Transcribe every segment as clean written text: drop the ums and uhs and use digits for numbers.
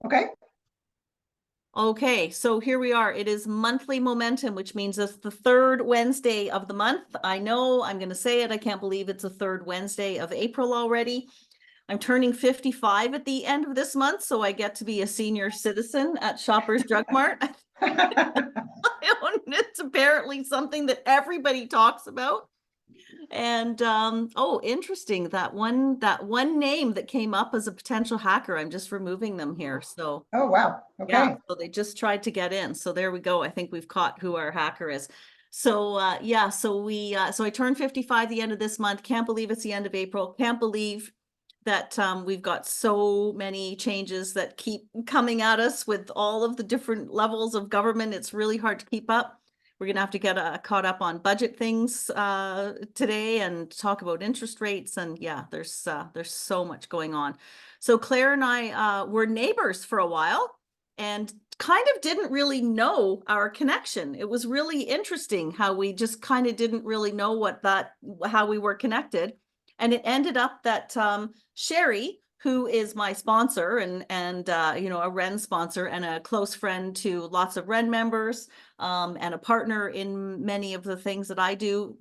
Okay. Okay, so here we are. It is monthly momentum, which means it's the third Wednesday of the month. I know I'm going to say it. I can't believe it's the third Wednesday of April already. I'm turning 55 at the end of this month, so I get to be a senior citizen at Shoppers Drug Mart. It's apparently something that everybody talks about. And oh, interesting. That one name that came up as a potential hacker, I'm just removing them here. So Oh, wow. yeah, Okay. so they just tried to get in. So there we go. I think we've caught who our hacker is. So yeah, so I turned 55 the end of this month. Can't believe it's the end of April. Can't believe that we've got so many changes that keep coming at us with all of the different levels of government. It's really hard to keep up. We're gonna have to get caught up on budget things today and talk about interest rates. And yeah, there's so much going on. So Claire and I were neighbors for a while and kind of didn't really know our connection. It was really interesting how we just kind of didn't really know how we were connected. And it ended up that Sherry, who is my sponsor and you know, a WREN sponsor and a close friend to lots of WREN members, and a partner in many of the things that I do.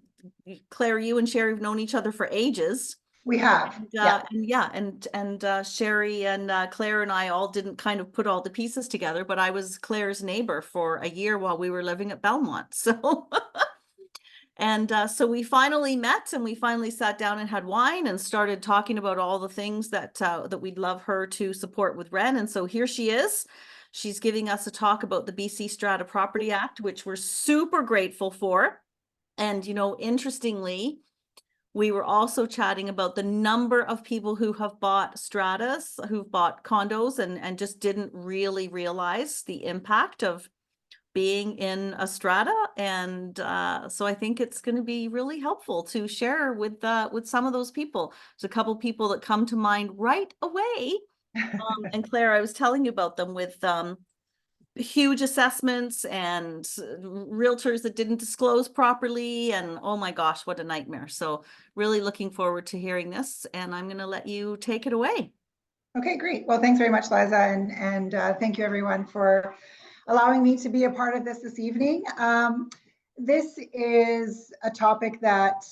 Claire, you and Sherry have known each other for ages. We have. Yeah. And yeah, and Sherry and Claire and I all didn't kind of put all the pieces together, but I was Claire's neighbor for a year while we were living at Belmont. So and so we finally met and we finally sat down and had wine and started talking about all the things that we'd love her to support with WREN. And so here she is. She's giving us a talk about the BC Strata Property Act, which we're super grateful for. And, you know, interestingly, we were also chatting about the number of people who have bought stratas, who've bought condos and just didn't really realize the impact of being in a strata. And so I think it's going to be really helpful to share with some of those people. There's a couple people that come to mind right away. And Claire, I was telling you about them with huge assessments and realtors that didn't disclose properly. And oh my gosh, what a nightmare. So really looking forward to hearing this. And I'm going to let you take it away. Okay, great. Well, thanks very much, Liza, and thank you everyone for allowing me to be a part of this evening. This is a topic that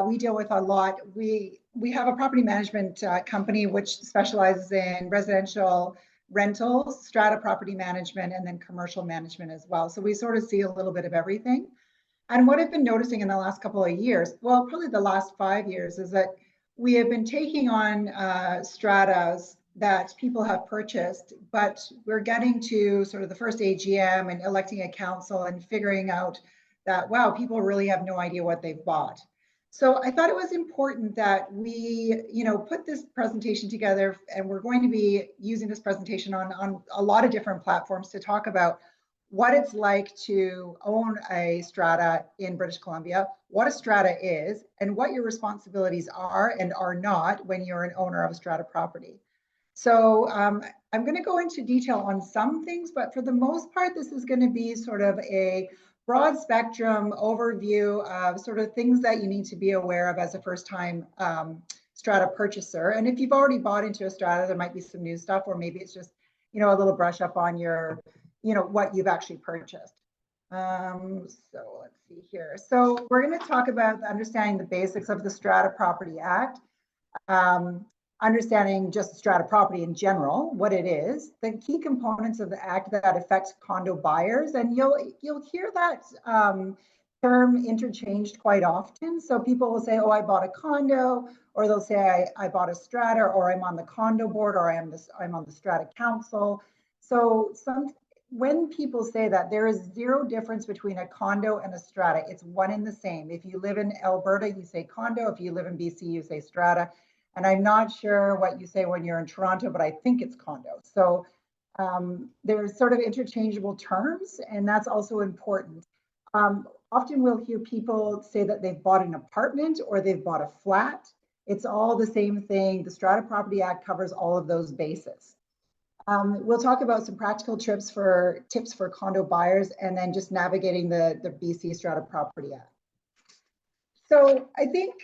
we deal with a lot. We have a property management company which specializes in residential rentals, strata property management, and then commercial management as well. So we sort of see a little bit of everything. And what I've been noticing in the last couple of years, well, probably the last 5 years, is that we have been taking on stratas that people have purchased, but we're getting to sort of the first AGM and electing a council and figuring out that, wow, people really have no idea what they've bought. So I thought it was important that we, put this presentation together, and we're going to be using this presentation on a lot of different platforms to talk about what it's like to own a strata in British Columbia, what a strata is, and what your responsibilities are and are not when you're an owner of a strata property. So I'm going to go into detail on some things, but for the most part, this is going to be sort of a broad spectrum overview of sort of things that you need to be aware of as a first-time strata purchaser. And if you've already bought into a strata, there might be some new stuff, or maybe it's just, a little brush up on your what you've actually purchased. So let's see here. So we're going to talk about understanding the basics of the Strata Property Act, understanding just strata property in general, what it is, the key components of the act that affects condo buyers, and you'll hear that term interchanged quite often. So people will say, "Oh, I bought a condo," or they'll say, "I bought a strata," or "I'm on the condo board," or I'm on the strata council. So when people say that, there is zero difference between a condo and a strata. It's one and the same. If you live in Alberta, you say condo. If you live in BC, you say strata. And I'm not sure what you say when you're in Toronto, but I think it's condo. So there's sort of interchangeable terms, and that's also important. Often we'll hear people say that they've bought an apartment or they've bought a flat. It's all the same thing. The Strata Property Act covers all of those bases. We'll talk about some practical tips for condo buyers, and then just navigating the BC Strata Property Act. So I think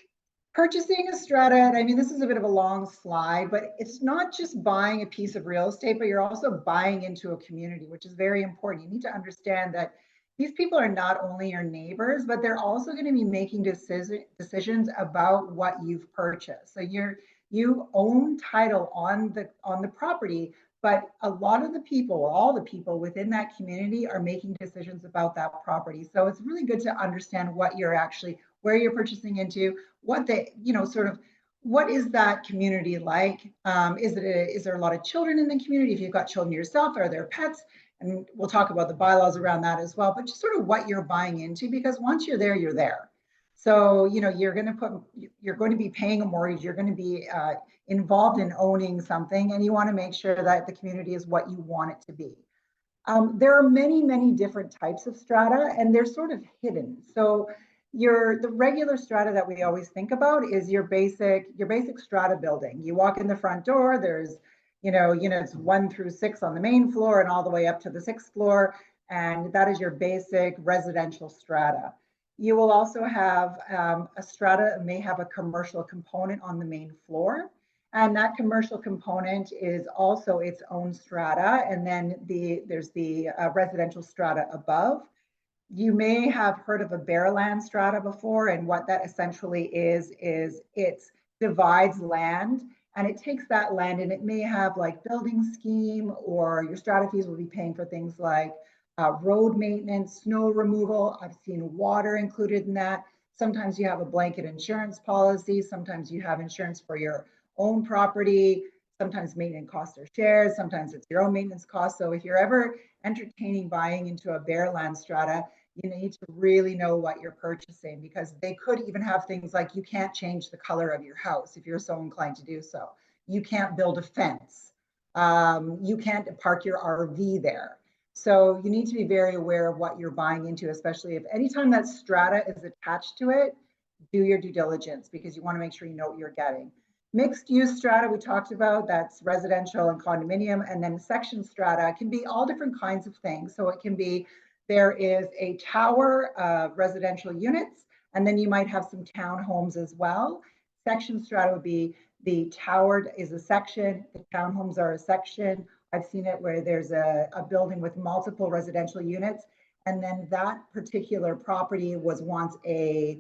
Purchasing a strata, I mean, this is a bit of a long slide, but it's not just buying a piece of real estate, but you're also buying into a community, which is very important. You need to understand that these people are not only your neighbors, but they're also going to be making decisions about what you've purchased. So you own title on the property, but a lot of the people, all the people within that community are making decisions about that property. So it's really good to understand what you're actually, where you're purchasing into, what they, sort of, what is that community like? Is there a lot of children in the community? If you've got children yourself, are there pets? And we'll talk about the bylaws around that as well, but just sort of what you're buying into, because once you're there, you're there. So, you're going to be paying a mortgage, you're going to be involved in owning something, and you want to make sure that the community is what you want it to be. There are many, many different types of strata, and they're sort of hidden. So the regular strata that we always think about is your basic strata building. You walk in the front door, there's units 1 through 6 on the main floor and all the way up to the 6th floor, and that is your basic residential strata. You will also have a strata may have a commercial component on the main floor, and that commercial component is also its own strata, and then there's the residential strata above. You may have heard of a bare land strata before, and what that essentially is it divides land, and it takes that land and it may have like building scheme, or your strata fees will be paying for things like road maintenance, snow removal. I've seen water included in that. Sometimes you have a blanket insurance policy. Sometimes you have insurance for your own property. Sometimes maintenance costs are shared. Sometimes it's your own maintenance costs. So if you're ever entertaining buying into a bare land strata, you need to really know what you're purchasing, because they could even have things like you can't change the color of your house if you're so inclined to do so. You can't build a fence. You can't park your RV there. So you need to be very aware of what you're buying into, especially if anytime that strata is attached to it, do your due diligence, because you want to make sure you know what you're getting. Mixed use strata we talked about, that's residential and condominium, and then section strata can be all different kinds of things. So it can be, there is a tower of residential units, and then you might have some townhomes as well. Section strata would be the tower is a section, the townhomes are a section. I've seen it where there's a building with multiple residential units, and then that particular property was once a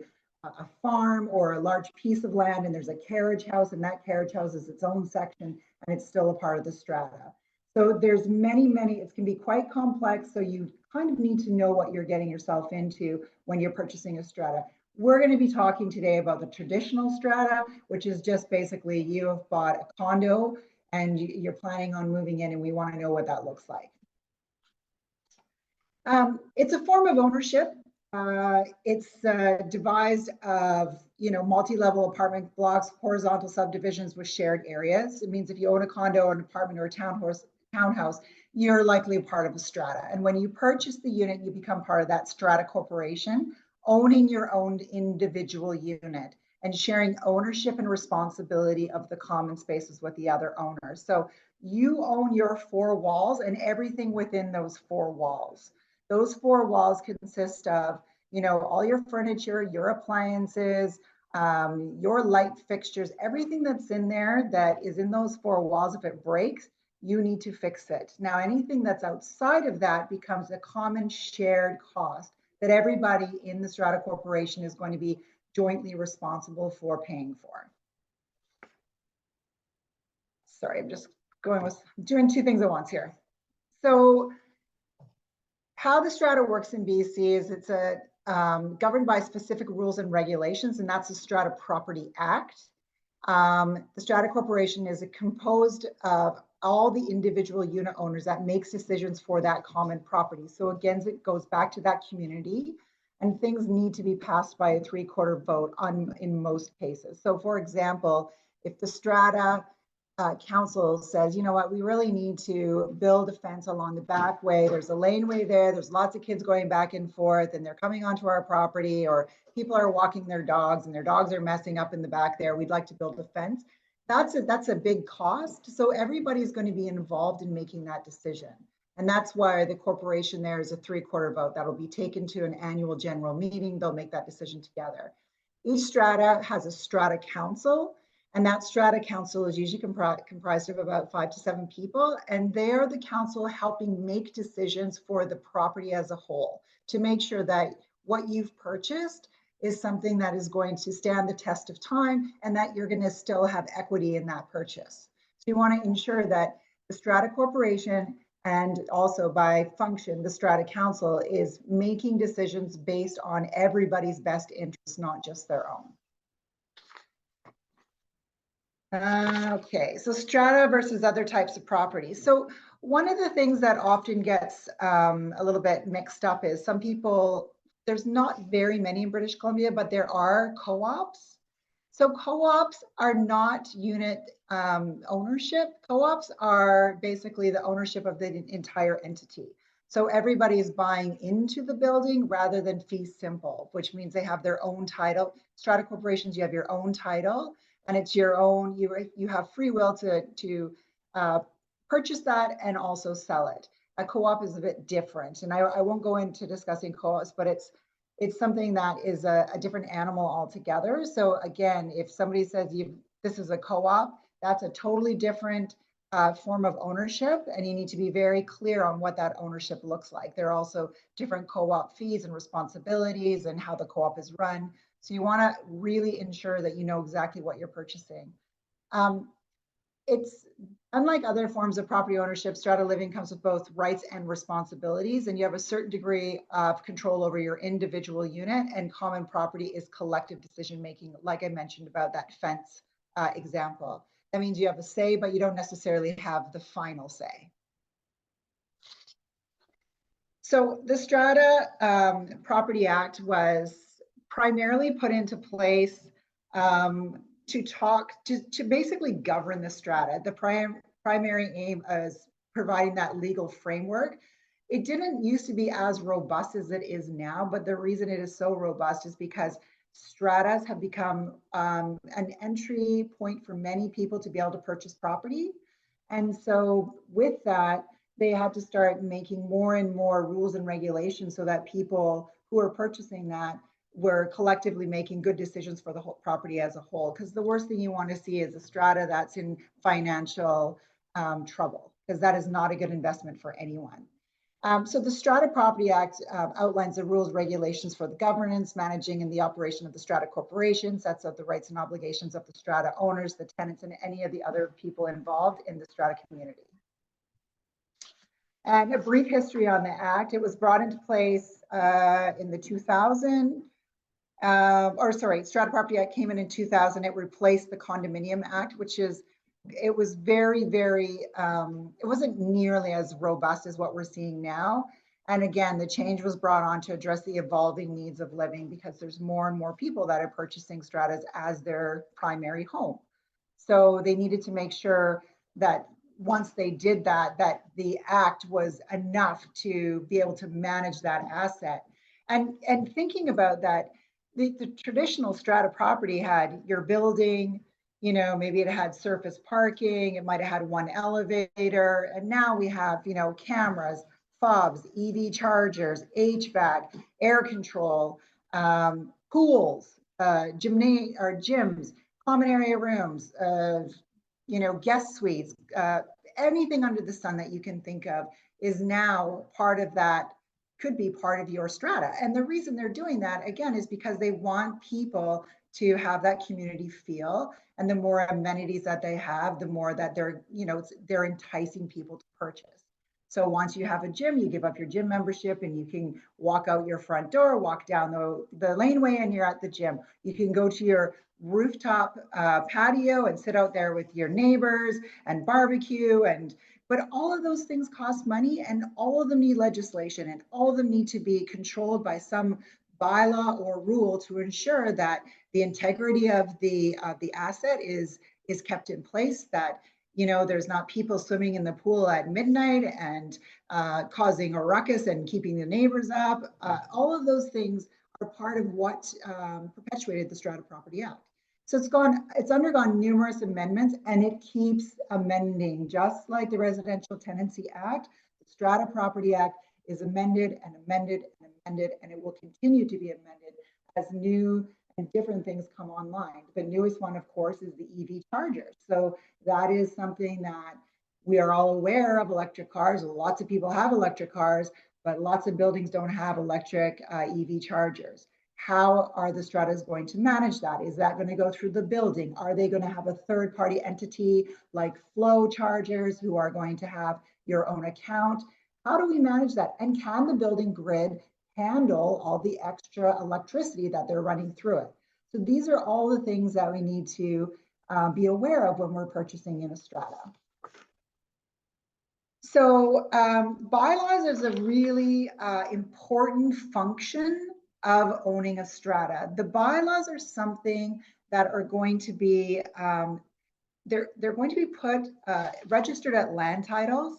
farm or a large piece of land, and there's a carriage house, and that carriage house is its own section, and it's still a part of the strata. So there's many, it can be quite complex. So you kind of need to know what you're getting yourself into when you're purchasing a strata. We're going to be talking today about the traditional strata, which is just basically you have bought a condo and you're planning on moving in, and we want to know what that looks like. It's a form of ownership. It's devised of multi-level apartment blocks, horizontal subdivisions with shared areas. It means if you own a condo, an apartment, or a townhouse, you're likely a part of a strata. And when you purchase the unit, you become part of that strata corporation, owning your own individual unit and sharing ownership and responsibility of the common spaces with the other owners. So you own your 4 walls and everything within those 4 walls. Those 4 walls consist of, all your furniture, your appliances, your light fixtures, everything that's in there that is in those 4 walls. If it breaks, you need to fix it. Now, anything that's outside of that becomes a common shared cost that everybody in the strata corporation is going to be jointly responsible for paying for. Sorry, I'm just doing 2 things at once here. So how the strata works in BC is it's governed by specific rules and regulations, and that's the Strata Property Act. The strata corporation is composed of all the individual unit owners that makes decisions for that common property. So again, it goes back to that community, and things need to be passed by a 3/4 vote in most cases. So for example, if the strata council says, you know what, we really need to build a fence along the back way. There's a laneway there. There's lots of kids going back and forth, and they're coming onto our property, or people are walking their dogs and their dogs are messing up in the back there. We'd like to build a fence. That's a big cost. So everybody's going to be involved in making that decision. And that's why the corporation there is a 3/4 vote that'll be taken to an annual general meeting. They'll make that decision together. Each strata has a strata council, and that strata council is usually comprised of about 5 to 7 people, and they're the council helping make decisions for the property as a whole to make sure that what you've purchased is something that is going to stand the test of time and that you're going to still have equity in that purchase. So you want to ensure that the strata corporation and also by function, the strata council is making decisions based on everybody's best interests, not just their own. Okay, so strata versus other types of properties. So one of the things that often gets a little bit mixed up is some people, there's not very many in British Columbia, but there are co-ops. So co-ops are not unit ownership. Co-ops are basically the ownership of the entire entity. So everybody is buying into the building rather than fee simple, which means they have their own title. Strata corporations, you have your own title, and it's your own. You have free will to purchase that and also sell it. A co-op is a bit different, and I won't go into discussing co-ops, but it's something that is a different animal altogether. So again, if somebody says this is a co-op, that's a totally different form of ownership, and you need to be very clear on what that ownership looks like. There are also different co-op fees and responsibilities and how the co-op is run. So you want to really ensure that you know exactly what you're purchasing. It's unlike other forms of property ownership, strata living comes with both rights and responsibilities, and you have a certain degree of control over your individual unit, and common property is collective decision making, like I mentioned about that fence example. That means you have a say, but you don't necessarily have the final say. So the Strata Property Act was primarily put into place to basically govern the strata. The primary aim is providing that legal framework. It didn't used to be as robust as it is now, but the reason it is so robust is because stratas have become an entry point for many people to be able to purchase property. And so with that, they had to start making more and more rules and regulations so that people who are purchasing that were collectively making good decisions for the whole property as a whole. Because the worst thing you want to see is a strata that's in financial trouble, because that is not a good investment for anyone. So the Strata Property Act outlines the rules, regulations for the governance, managing, and the operation of the strata corporations, sets out the rights and obligations of the strata owners, the tenants, and any of the other people involved in the strata community. And a brief history on the Act. It was brought into place in the 2000, Strata Property Act came in 2000. It replaced the Condominium Act, it was very, very, it wasn't nearly as robust as what we're seeing now. And again, the change was brought on to address the evolving needs of living, because there's more and more people that are purchasing stratas as their primary home. So they needed to make sure that once they did that, that the act was enough to be able to manage that asset. And thinking about that, the traditional strata property had your building, you know, maybe it had surface parking, it might have had one elevator, and now we have, you know, cameras, fobs, EV chargers, HVAC, air control, pools, gyms, common area rooms, you know, guest suites, anything under the sun that you can think of is now part of that, could be part of your strata. And the reason they're doing that, again, is because they want people to have that community feel. And the more amenities that they have, the more that they're, you know, they're enticing people to purchase. So once you have a gym, you give up your gym membership and you can walk out your front door, walk down the laneway, and you're at the gym. You can go to your rooftop patio and sit out there with your neighbors and barbecue. But all of those things cost money, and all of them need legislation, and all of them need to be controlled by some bylaw or rule to ensure that the integrity of the asset is kept in place, that, you know, there's not people swimming in the pool at midnight and causing a ruckus and keeping the neighbors up. All of those things are part of what perpetuated the Strata Property Act. So it's undergone numerous amendments, and it keeps amending, just like the Residential Tenancy Act. The Strata Property Act is amended and amended and amended, and it will continue to be amended as new different things come online. The newest one, of course, is the EV chargers. So that is something that we are all aware of. Electric cars, lots of people have electric cars, but lots of buildings don't have electric EV chargers. How are the stratas going to manage that? Is that going to go through the building? Are they going to have a third-party entity like flow chargers who are going to have your own account? How do we manage that? And can the building grid handle all the extra electricity that they're running through it? So these are all the things that we need to be aware of when we're purchasing in a strata. So bylaws is a really important function of owning a strata. The bylaws are something that are going to be, they're going to be put, registered at land titles,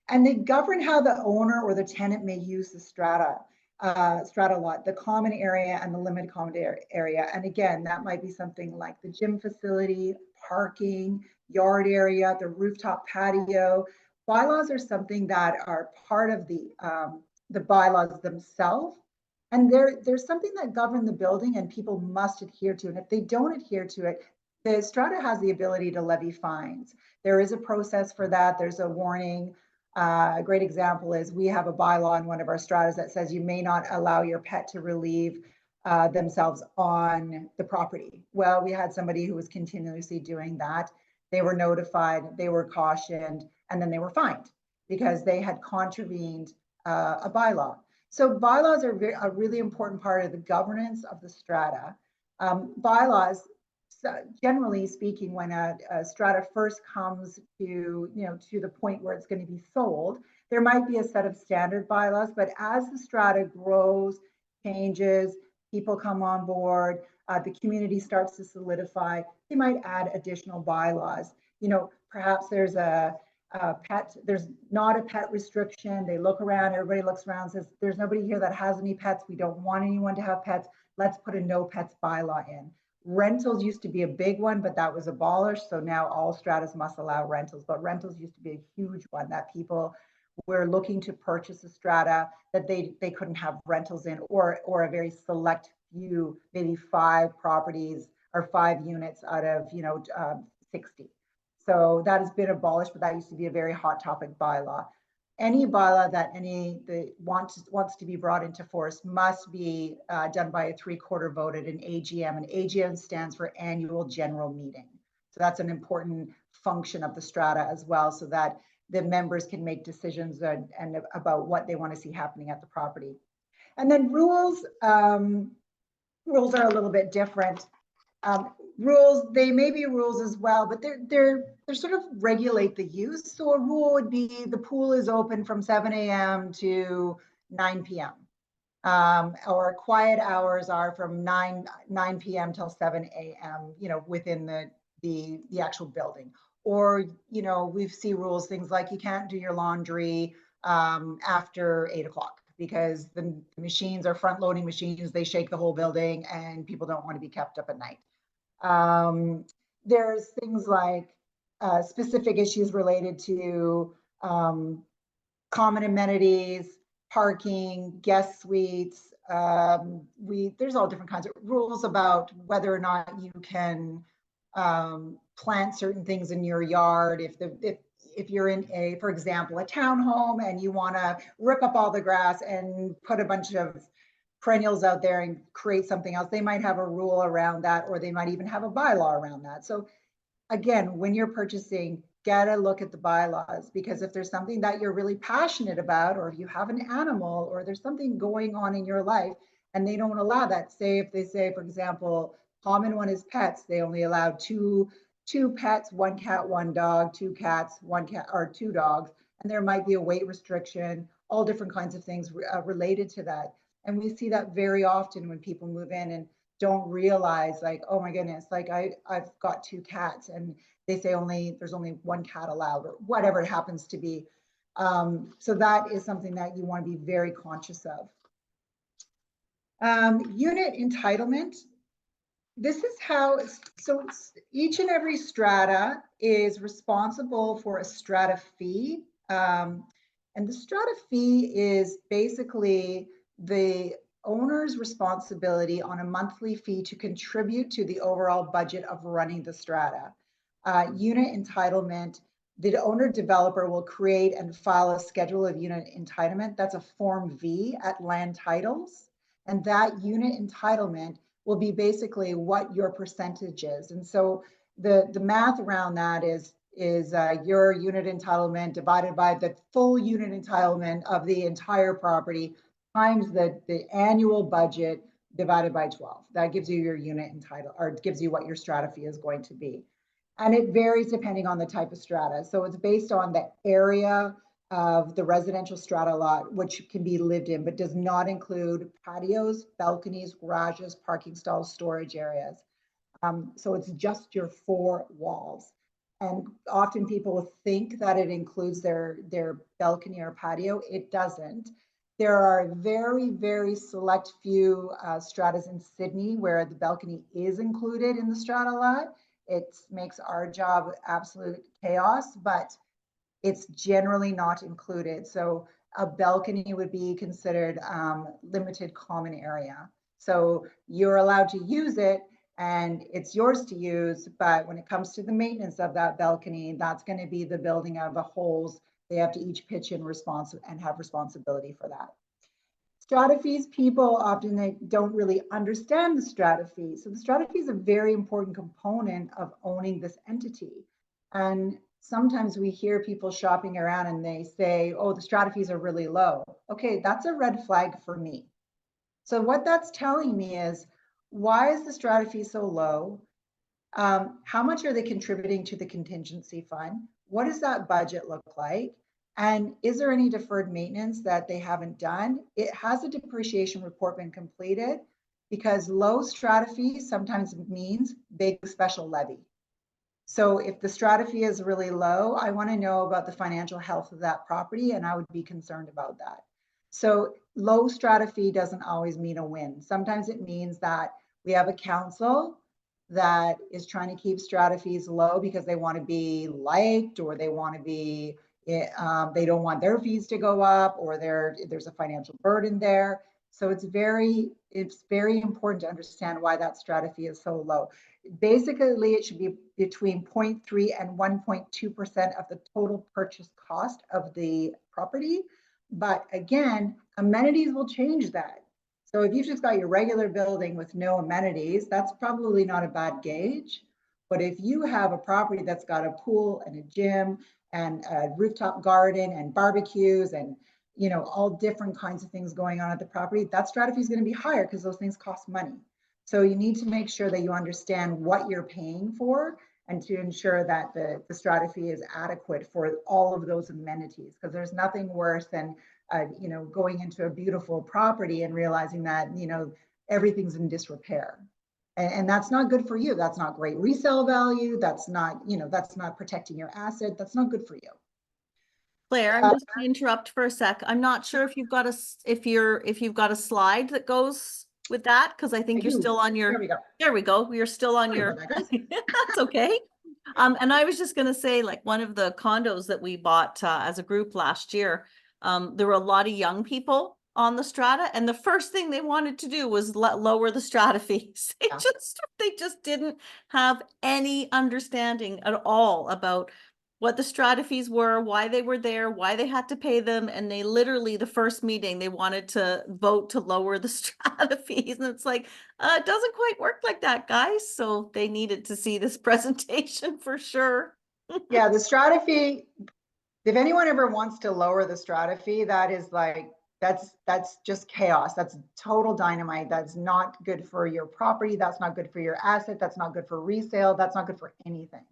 and they govern how the owner or the tenant may use the strata lot, the common area and the limited common area. And again, that might be something like the gym facility, parking, yard area, the rooftop patio. Bylaws are something that are part of the bylaws themselves. And there's something that govern the building and people must adhere to. And if they don't adhere to it, the strata has the ability to levy fines. There is a process for that. There's a warning. A great example is we have a bylaw in one of our stratas that says you may not allow your pet to relieve themselves on the property. Well, we had somebody who was continuously doing that. They were notified, they were cautioned, and then they were fined because they had contravened a bylaw. So bylaws are a really important part of the governance of the strata. Bylaws, generally speaking, when a strata first comes to, to the point where it's going to be sold, there might be a set of standard bylaws, but as the strata grows, changes, people come on board, the community starts to solidify, they might add additional bylaws. Perhaps there's a pet, there's not a pet restriction. They look around, everybody looks around, says, there's nobody here that has any pets. We don't want anyone to have pets. Let's put a no pets bylaw in. Rentals used to be a big one, but that was abolished. So now all stratas must allow rentals, but rentals used to be a huge one that people were looking to purchase a strata that they couldn't have rentals in, or a very select few, maybe 5 properties or 5 units out of 60. So that has been abolished, but that used to be a very hot topic bylaw. Any bylaw that wants to be brought into force must be done by a 3/4 vote at an AGM. And AGM stands for Annual General Meeting. So that's an important function of the strata as well, so that the members can make decisions and about what they want to see happening at the property. And then rules are a little bit different. Rules, they may be rules as well, but they're sort of regulate the use. So a rule would be the pool is open from 7 a.m. to 9 p.m. Or quiet hours are from 9 p.m. till 7 a.m. Within the actual building. Or we see rules, things like you can't do your laundry after 8 o'clock because the machines are front loading machines. They shake the whole building and people don't want to be kept up at night. There's things like specific issues related to common amenities, parking, guest suites. There's all different kinds of rules about whether or not you can plant certain things in your yard. If you're in for example, a townhome and you want to rip up all the grass and put a bunch of perennials out there and create something else, they might have a rule around that, or they might even have a bylaw around that. So again, when you're purchasing, get a look at the bylaws, because if there's something that you're really passionate about, or if you have an animal, or there's something going on in your life and they don't allow that, say if they say, for example, common one is pets, they only allow two pets, 1 cat, 1 dog, 2 cats, 1 cat, or 2 dogs, and there might be a weight restriction, all different kinds of things related to that. And we see that very often when people move in and don't realize, like, oh my goodness, like I've got 2 cats, and they say there's only 1 cat allowed, or whatever it happens to be. So that is something that you want to be very conscious of. Unit entitlement. This is how, so each and every strata is responsible for a strata fee. And the strata fee is basically the owner's responsibility on a monthly fee to contribute to the overall budget of running the strata. Unit entitlement, the owner developer will create and file a schedule of unit entitlement. That's a Form V at Land Titles. And that unit entitlement will be basically what your percentage is. And so the math around that is your unit entitlement divided by the full unit entitlement of the entire property times the annual budget divided by 12. That gives you your unit entitled, or gives you what your strata fee is going to be. And it varies depending on the type of strata. So it's based on the area of the residential strata lot, which can be lived in, but does not include patios, balconies, garages, parking stalls, storage areas. So it's just your 4 walls. And often people think that it includes their balcony or patio. It doesn't. There are very, very select few stratas in Sydney where the balcony is included in the strata lot. It makes our job absolute chaos, but it's generally not included. So a balcony would be considered limited common area. So you're allowed to use it and it's yours to use, but when it comes to the maintenance of that balcony, that's going to be the building of the holes. They have to each pitch in and have responsibility for that. Strata fees, people often they don't really understand the strata fee. So the strata fee is a very important component of owning this entity. And sometimes we hear people shopping around and they say, oh, the strata fees are really low. Okay, that's a red flag for me. So what that's telling me is, why is the strata fee so low? How much are they contributing to the contingency fund? What does that budget look like? And is there any deferred maintenance that they haven't done? It has a depreciation report been completed? Because low strata fee sometimes means big special levy. So if the strata fee is really low, I want to know about the financial health of that property, and I would be concerned about that. So low strata fee doesn't always mean a win. Sometimes it means that we have a council that is trying to keep strata fees low because they want to be liked, or they want to be, they don't want their fees to go up, or there's a financial burden there. So it's very important to understand why that strata fee is so low. Basically, it should be between 0.3 and 1.2% of the total purchase cost of the property. But again, amenities will change that. So if you've just got your regular building with no amenities, that's probably not a bad gauge. But if you have a property that's got a pool and a gym and a rooftop garden and barbecues and all different kinds of things going on at the property, that strata fee is going to be higher because those things cost money. So you need to make sure that you understand what you're paying for and to ensure that the strata fee is adequate for all of those amenities, because there's nothing worse than going into a beautiful property and realizing that everything's in disrepair, and that's not good for you. That's not great resale value. That's not that's not protecting your asset. That's not good for you. Claire, I'm just going to interrupt for a sec. I'm not sure if you've got a slide that goes with that, because I think you're still on your. There we go. You're still on your. That's okay. And I was just going to say, like, one of the condos that we bought as a group last year, there were a lot of young people on the strata, and the first thing they wanted to do was lower the strata fees. They just didn't have any understanding at all about what the strata fees were, why they were there, why they had to pay them. And they literally, the first meeting, they wanted to vote to lower the strata fees. And it's like, it doesn't quite work like that, guys. So they needed to see this presentation for sure. Yeah, the strata fee, if anyone ever wants to lower the strata fee, that is like, that's just chaos. That's total dynamite. That's not good for your property. That's not good for your asset. That's not good for resale. That's not good for anything.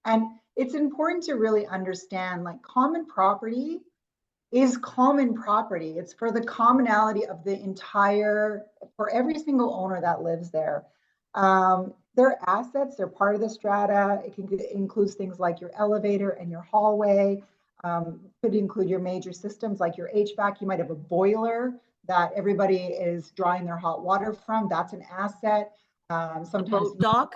And it's important to really understand, like, common property is common property. It's for the commonality of the for every single owner that lives there. They're assets, they're part of the strata. It includes things like your elevator and your hallway. Could include your major systems like your HVAC. You might have a boiler that everybody is drawing their hot water from. That's an asset. Sometimes dock.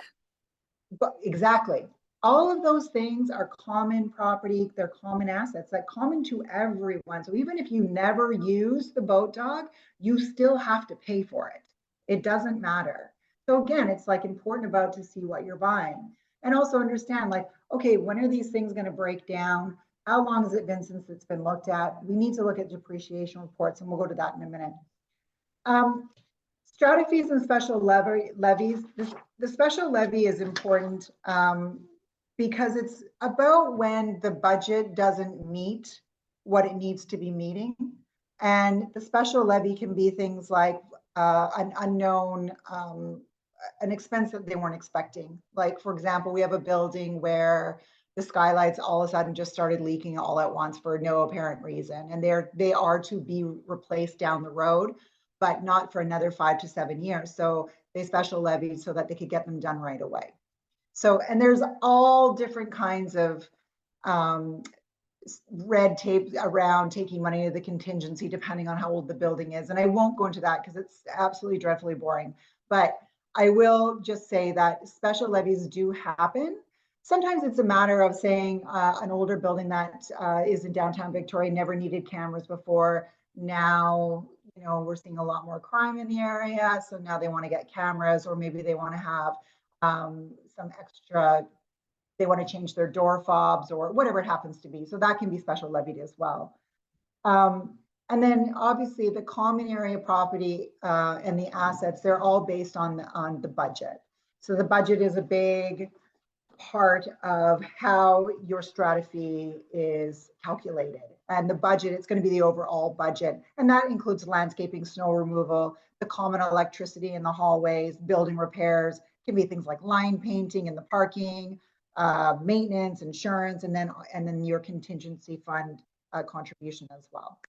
Exactly. All of those things are common property, they're common assets, like common to everyone. So even if you never use the boat dog, you still have to pay for it. It doesn't matter. So again, it's like important about to see what you're buying and also understand like, okay, when are these things going to break down? How long has it been since it's been looked at? We need to look at depreciation reports, and we'll go to that in a minute. Strata fees and special levies. The special levy is important because it's about when the budget doesn't meet what it needs to be meeting. And the special levy can be things like an unknown, an expense that they weren't expecting. Like, for example, we have a building where the skylights all of a sudden just started leaking all at once for no apparent reason. And they are to be replaced down the road, but not for another 5 to 7 years. So they special levied so that they could get them done right away. So, and there's all different kinds of red tape around taking money to the contingency, depending on how old the building is. And I won't go into that because it's absolutely dreadfully boring. But I will just say that special levies do happen. Sometimes it's a matter of saying an older building that is in downtown Victoria never needed cameras before. Now, you know, we're seeing a lot more crime in the area. So now they want to get cameras, or maybe they want to have some extra, they want to change their door fobs or whatever it happens to be. So that can be special levied as well. And then obviously the common area property and the assets, they're all based on the budget. So the budget is a big part of how your strata fee is calculated. And the budget, it's going to be the overall budget. And that includes landscaping, snow removal, the common electricity in the hallways, building repairs, can be things like line painting in the parking, maintenance, insurance, and then your contingency fund contribution as well.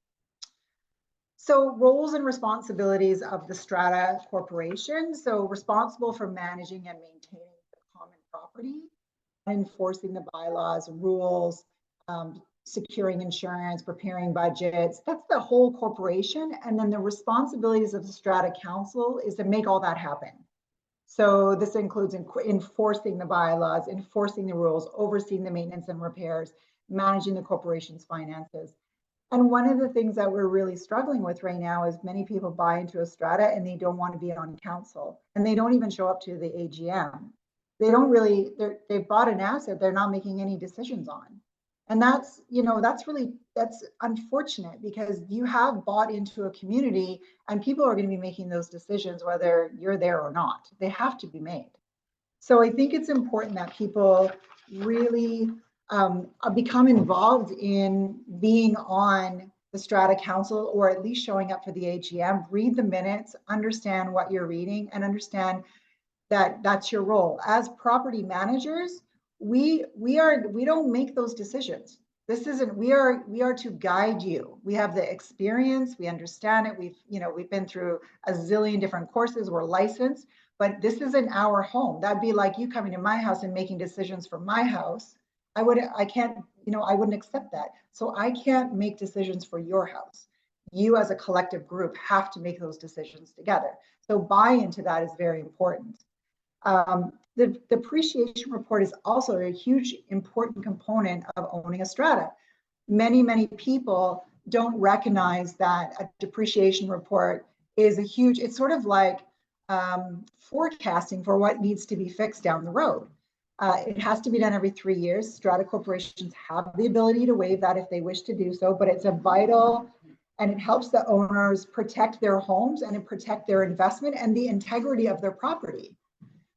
So roles and responsibilities of the Strata Corporation. So responsible for managing and maintaining the common property, enforcing the bylaws, rules, securing insurance, preparing budgets. That's the whole corporation. And then the responsibilities of the Strata Council is to make all that happen. So this includes enforcing the bylaws, enforcing the rules, overseeing the maintenance and repairs, managing the corporation's finances. And one of the things that we're really struggling with right now is many people buy into a strata and they don't want to be on council, and they don't even show up to the AGM. They don't really, they've bought an asset they're not making any decisions on. And that's, you know, that's unfortunate, because you have bought into a community and people are going to be making those decisions whether you're there or not. They have to be made. So I think it's important that people really become involved in being on the Strata Council, or at least showing up for the AGM, read the minutes, understand what you're reading, and understand that that's your role. As property managers, we don't make those decisions. This isn't, we are to guide you. We have the experience, we understand it. We've been through a zillion different courses, we're licensed, but this isn't our home. That'd be like you coming to my house and making decisions for my house. I wouldn't accept that. So I can't make decisions for your house. You as a collective group have to make those decisions together. So buy into that is very important. The depreciation report is also a huge important component of owning a strata. Many people don't recognize that a depreciation report is a huge, it's sort of like forecasting for what needs to be fixed down the road. It has to be done every 3 years. Strata corporations have the ability to waive that if they wish to do so, but it's a vital, and it helps the owners protect their homes and protect their investment and the integrity of their property.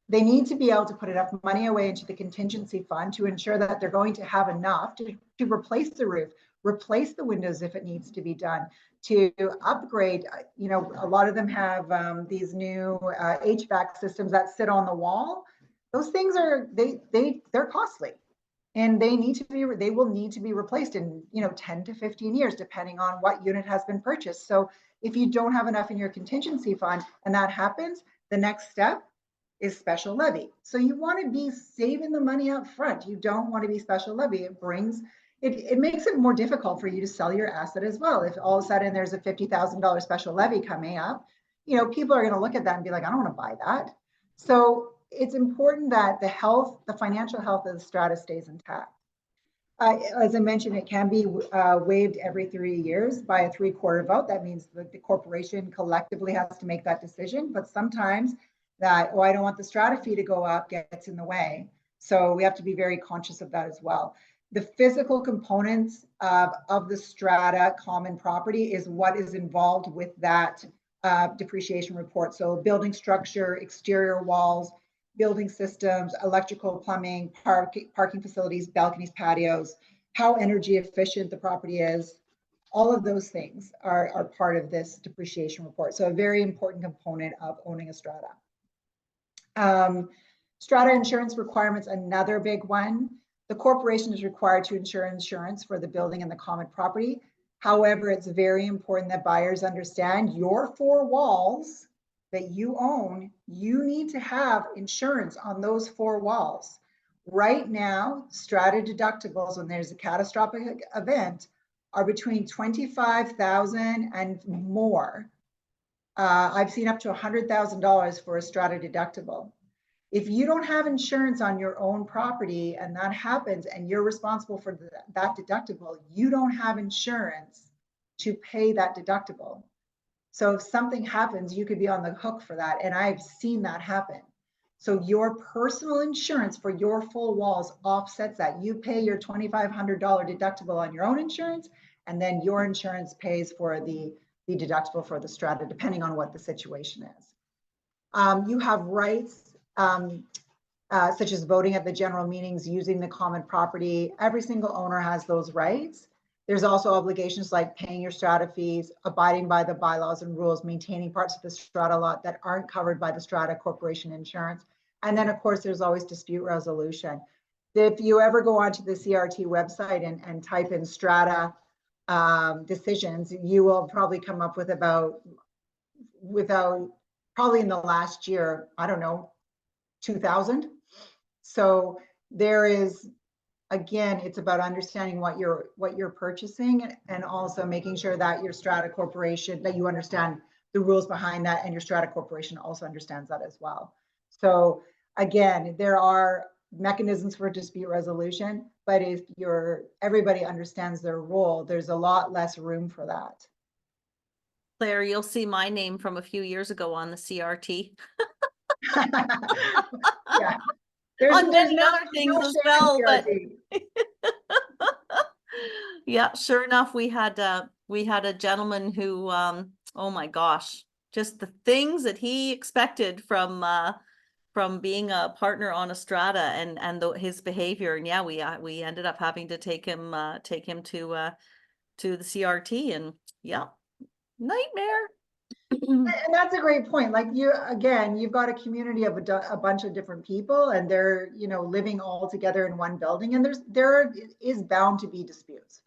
They need to be able to put enough money away into the contingency fund to ensure that they're going to have enough to replace the roof, replace the windows if it needs to be done, to upgrade. You know, a lot of them have these new HVAC systems that sit on the wall. Those things are, they're costly, and they will need to be replaced in 10 to 15 years, depending on what unit has been purchased. So if you don't have enough in your contingency fund and that happens, the next step is special levy. So you want to be saving the money up front. You don't want to be special levy. It makes it more difficult for you to sell your asset as well. If all of a sudden there's a $50,000 special levy coming up, people are going to look at that and be like, I don't want to buy that. So it's important that the financial health of the strata stays intact. As I mentioned, it can be waived every 3 years by a 3/4 vote. That means that the corporation collectively has to make that decision. But sometimes that, oh, I don't want the strata fee to go up, gets in the way. So we have to be very conscious of that as well. The physical components of the strata common property is what is involved with that depreciation report. So building structure, exterior walls, building systems, electrical, plumbing, parking facilities, balconies, patios, how energy efficient the property is. All of those things are part of this depreciation report. So a very important component of owning a strata. Strata insurance requirements, another big one. The corporation is required to insure insurance for the building and the common property. However, it's very important that buyers understand your 4 walls that you own, you need to have insurance on those 4 walls. Right now, strata deductibles when there's a catastrophic event are between $25,000 and more. I've seen up to $100,000 for a strata deductible. If you don't have insurance on your own property and that happens and you're responsible for that deductible, you don't have insurance to pay that deductible. So if something happens, you could be on the hook for that. And I've seen that happen. So your personal insurance for your full walls offsets that. You pay your $2,500 deductible on your own insurance, and then your insurance pays for the deductible for the strata, depending on what the situation is. You have rights such as voting at the general meetings, using the common property. Every single owner has those rights. There's also obligations like paying your strata fees, abiding by the bylaws and rules, maintaining parts of the strata lot that aren't covered by the strata corporation insurance. And then of course, there's always dispute resolution. If you ever go onto the CRT website and type in strata decisions, you will probably come up with probably in the last year, I don't know, 2,000. So there is, again, it's about understanding what you're purchasing, and also making sure that your strata corporation, that you understand the rules behind that, and your strata corporation also understands that as well. So again, there are mechanisms for dispute resolution, but if everybody understands their role, there's a lot less room for that. Claire, you'll see my name from a few years ago on the CRT. Yeah. There's many other things as well, but yeah, sure enough, we had a gentleman who, oh my gosh, just the things that he expected from being a partner on a strata, and his behavior, and yeah, we ended up having to take him to the CRT, and yeah, nightmare. And that's a great point. Like you've got a community of a bunch of different people, and they're, living all together in one building, and there is bound to be disputes.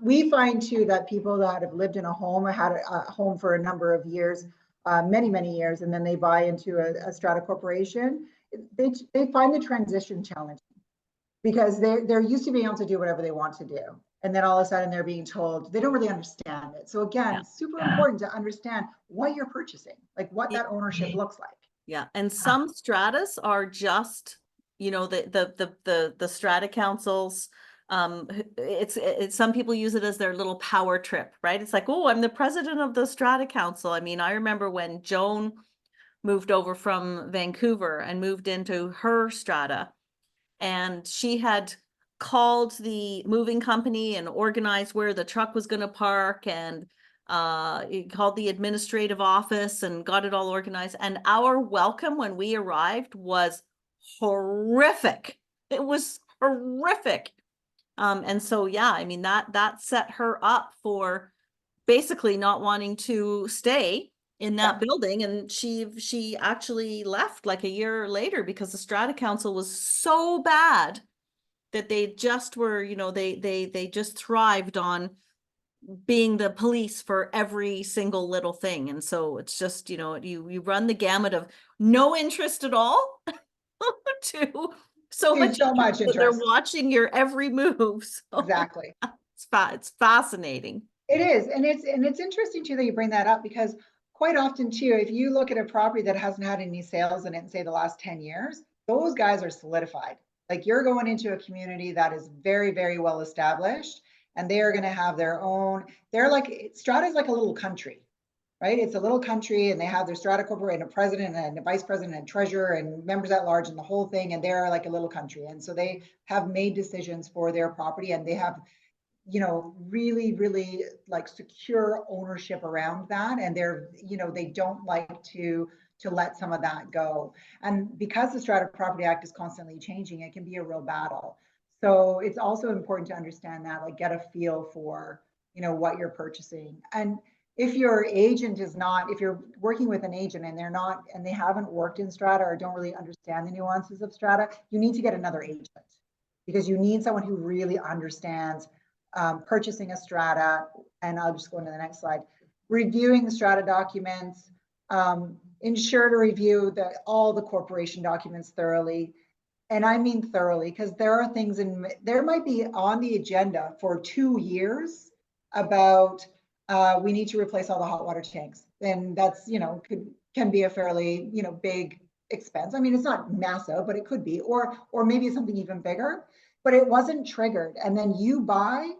We find too that people that have lived in a home or had a home for a number of years, many years, and then they buy into a strata corporation, they find the transition challenging, because they're used to being able to do whatever they want to do. And then all of a sudden they're being told, they don't really understand it. So again, super important to understand what you're purchasing, like what that ownership looks like. Yeah, and some stratas are just, the strata councils. It's some people use it as their little power trip, right? It's like, oh, I'm the president of the strata council. I mean, I remember when Joan moved over from Vancouver and moved into her strata, and she had called the moving company and organized where the truck was going to park, and called the administrative office and got it all organized. And our welcome when we arrived was horrific. It was horrific. And so, yeah, I mean, that set her up for basically not wanting to stay in that building. And she actually left like a year later because the strata council was so bad that they just were, they just thrived on being the police for every single little thing. And so it's just, you run the gamut of no interest at all to so much interest. They're watching your every move. So exactly. It's fascinating. It is. And it's interesting too that you bring that up, because quite often too, if you look at a property that hasn't had any sales in it in say the last 10 years, those guys are solidified. Like you're going into a community that is very, very well established, and they are going to have their own, they're like, Strata is like a little country, right? It's a little country, and they have their Strata Corporation, and a president and a vice president and treasurer and members at large and the whole thing. And they're like a little country. And so they have made decisions for their property, and they have, you know, really, really like secure ownership around that. And they're, you know, they don't like to let some of that go. And because the Strata Property Act is constantly changing, it can be a real battle. So it's also important to understand that, like get a feel for, you know, what you're purchasing. And if your agent is not, if you're working with an agent and they're not, and they haven't worked in Strata or don't really understand the nuances of Strata, you need to get another agent, because you need someone who really understands purchasing a strata. And I'll just go into the next slide. Reviewing the strata documents, ensure to review all the corporation documents thoroughly. And I mean thoroughly, because there are things there might be on the agenda for 2 years about we need to replace all the hot water tanks. And that's, you know, can be a fairly, you know, big expense. I mean, it's not massive, but it could be, or maybe it's something even bigger, but it wasn't triggered. And then you buy,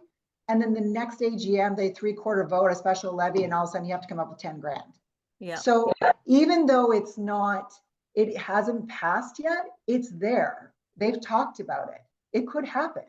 and then the next AGM, they 3/4 vote a special levy, and all of a sudden you have to come up with 10 grand. Yeah. So even though it's not, it hasn't passed yet, it's there. They've talked about it. It could happen.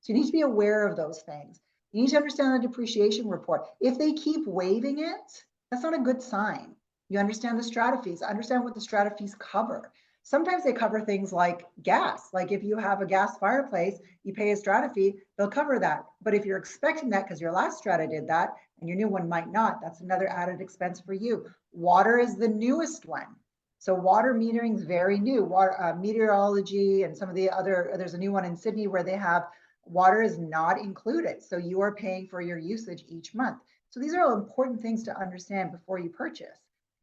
So you need to be aware of those things. You need to understand the depreciation report. If they keep waiving it, that's not a good sign. You understand the strata fees, understand what the strata fees cover. Sometimes they cover things like gas. Like if you have a gas fireplace, you pay a strata fee, they'll cover that. But if you're expecting that because your last strata did that and your new one might not, that's another added expense for you. Water is the newest one. So water metering is very new. Water, meteorology and some of the other, there's a new one in Sydney where they have water is not included. So you are paying for your usage each month. So these are all important things to understand before you purchase.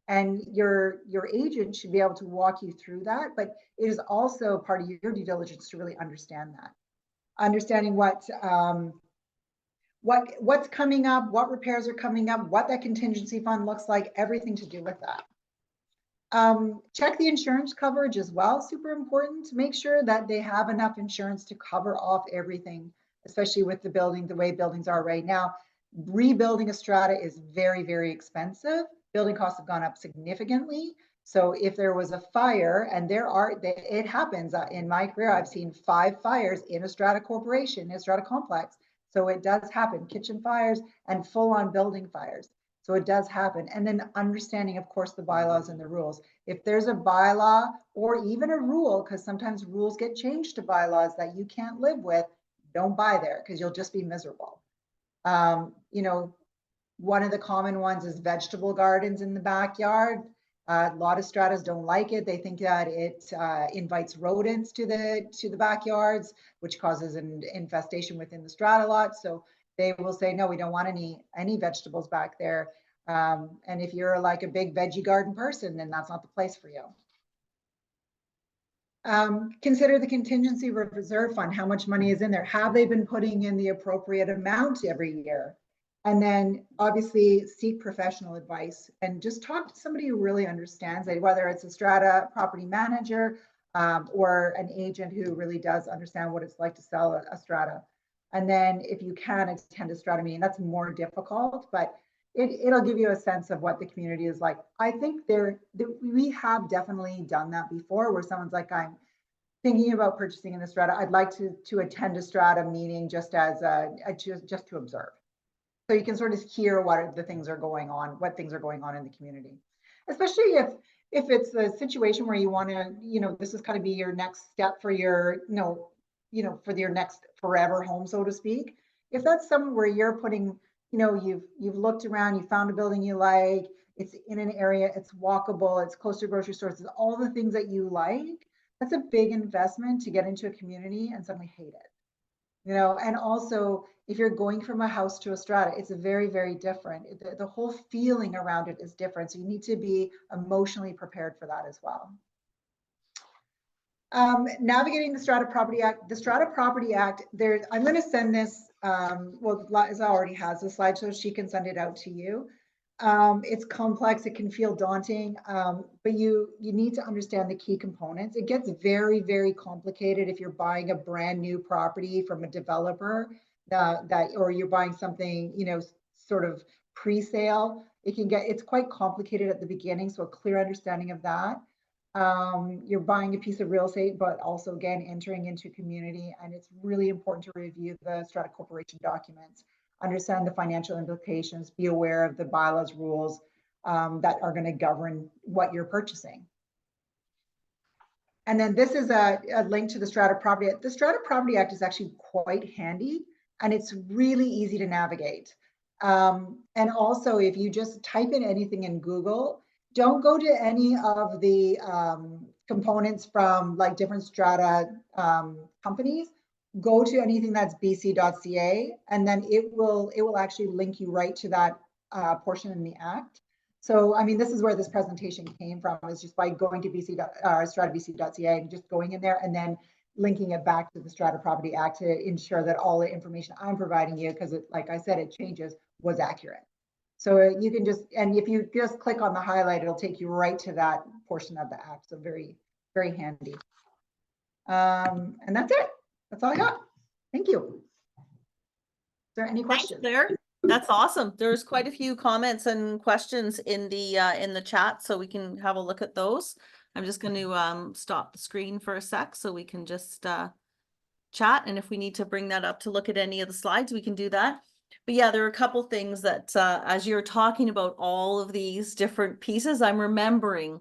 And your agent should be able to walk you through that, but it is also part of your due diligence to really understand that. Understanding what's coming up, what repairs are coming up, what that contingency fund looks like, everything to do with that. Check the insurance coverage as well, super important to make sure that they have enough insurance to cover off everything, especially with the building, the way buildings are right now. Rebuilding a strata is very, very expensive. Building costs have gone up significantly. So if there was a fire, and it happens in my career, I've seen 5 fires in a strata corporation, a strata complex. So it does happen, kitchen fires and full-on building fires. So it does happen. And then understanding, of course, the bylaws and the rules. If there's a bylaw or even a rule, because sometimes rules get changed to bylaws that you can't live with, don't buy there because you'll just be miserable. You know, one of the common ones is vegetable gardens in the backyard. A lot of stratas don't like it. They think that it invites rodents to the backyards, which causes an infestation within the strata lot. So they will say, no, we don't want any vegetables back there. And if you're like a big veggie garden person, then that's not the place for you. Consider the contingency reserve fund. How much money is in there? Have they been putting in the appropriate amount every year? And then obviously seek professional advice and just talk to somebody who really understands it, whether it's a strata property manager or an agent who really does understand what it's like to sell a strata. And then if you can attend a strata meeting, that's more difficult, but it'll give you a sense of what the community is like. I think we have definitely done that before, where someone's like, I'm thinking about purchasing in a strata. I'd like to attend a strata meeting just as just to observe. So you can sort of hear what the things are going on, what things are going on in the community, especially if it's a situation where you want to, you know, this is kind of be your next step for your, for your next forever home, so to speak. If that's somewhere where you're putting, you know, you've looked around, you found a building you like, it's in an area, it's walkable, it's close to grocery stores, it's all the things that you like. That's a big investment to get into a community and suddenly hate it. You know, and also if you're going from a house to a strata, it's a very, very different. The whole feeling around it is different. So you need to be emotionally prepared for that as well. Navigating the Strata Property Act. The Strata Property Act, I'm going to send this, well, Liza already has the slide, so she can send it out to you. It's complex, it can feel daunting, but you need to understand the key components. It gets very, very complicated if you're buying a brand new property from a developer or you're buying something, sort of pre-sale. It's quite complicated at the beginning, so a clear understanding of that. You're buying a piece of real estate, but also again, entering into community, and it's really important to review the Strata Corporation documents, understand the financial implications, be aware of the bylaws rules that are going to govern what you're purchasing. And then this is a link to the Strata Property Act. The Strata Property Act is actually quite handy, and it's really easy to navigate. And also, if you just type in anything in Google, don't go to any of the components from like different strata companies. Go to anything that's bc.ca, and then it will actually link you right to that portion in the act. So, I mean, this is where this presentation came from, is just by going to stratabc.ca and just going in there and then linking it back to the Strata Property Act to ensure that all the information I'm providing you, because like I said, it changes, was accurate. So you can just, and if you just click on the highlight, it'll take you right to that portion of the act. So very, very handy. And that's it. That's all I got. Thank you. Is there any questions? Thanks, Claire. That's awesome. There's quite a few comments and questions in the chat, so we can have a look at those. I'm just going to stop the screen for a sec so we can just chat, and if we need to bring that up to look at any of the slides, we can do that. But yeah, there are a couple things that as you're talking about all of these different pieces, I'm remembering,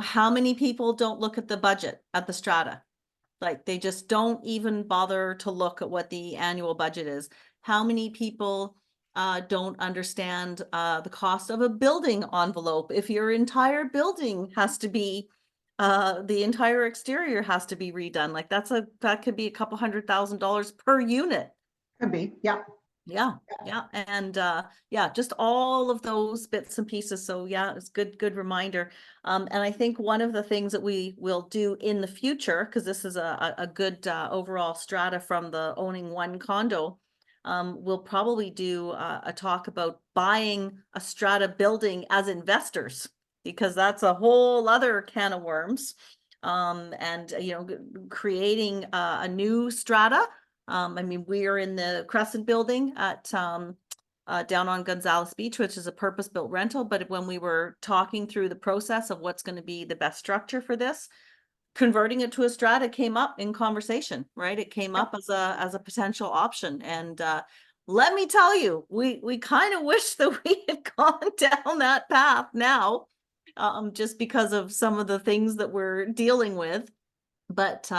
how many people don't look at the budget at the Strata? Like they just don't even bother to look at what the annual budget is. How many people don't understand the cost of a building envelope? If your entire building has to be, the entire exterior has to be redone, like that could be a couple $100,000 per unit. Could be, yeah. Yeah. And yeah, just all of those bits and pieces. So yeah, it's good reminder. And I think one of the things that we will do in the future, because this is a good overall strata from the owning one condo, we'll probably do a talk about buying a strata building as investors, because that's a whole other can of worms. And creating a new strata. I mean, we are in the Crescent building at down on Gonzales Beach, which is a purpose-built rental. But when we were talking through the process of what's going to be the best structure for this, converting it to a strata came up in conversation, right? It came up as a potential option. And let me tell you, we kind of wish that we had gone down that path now, just because of some of the things that we're dealing with. But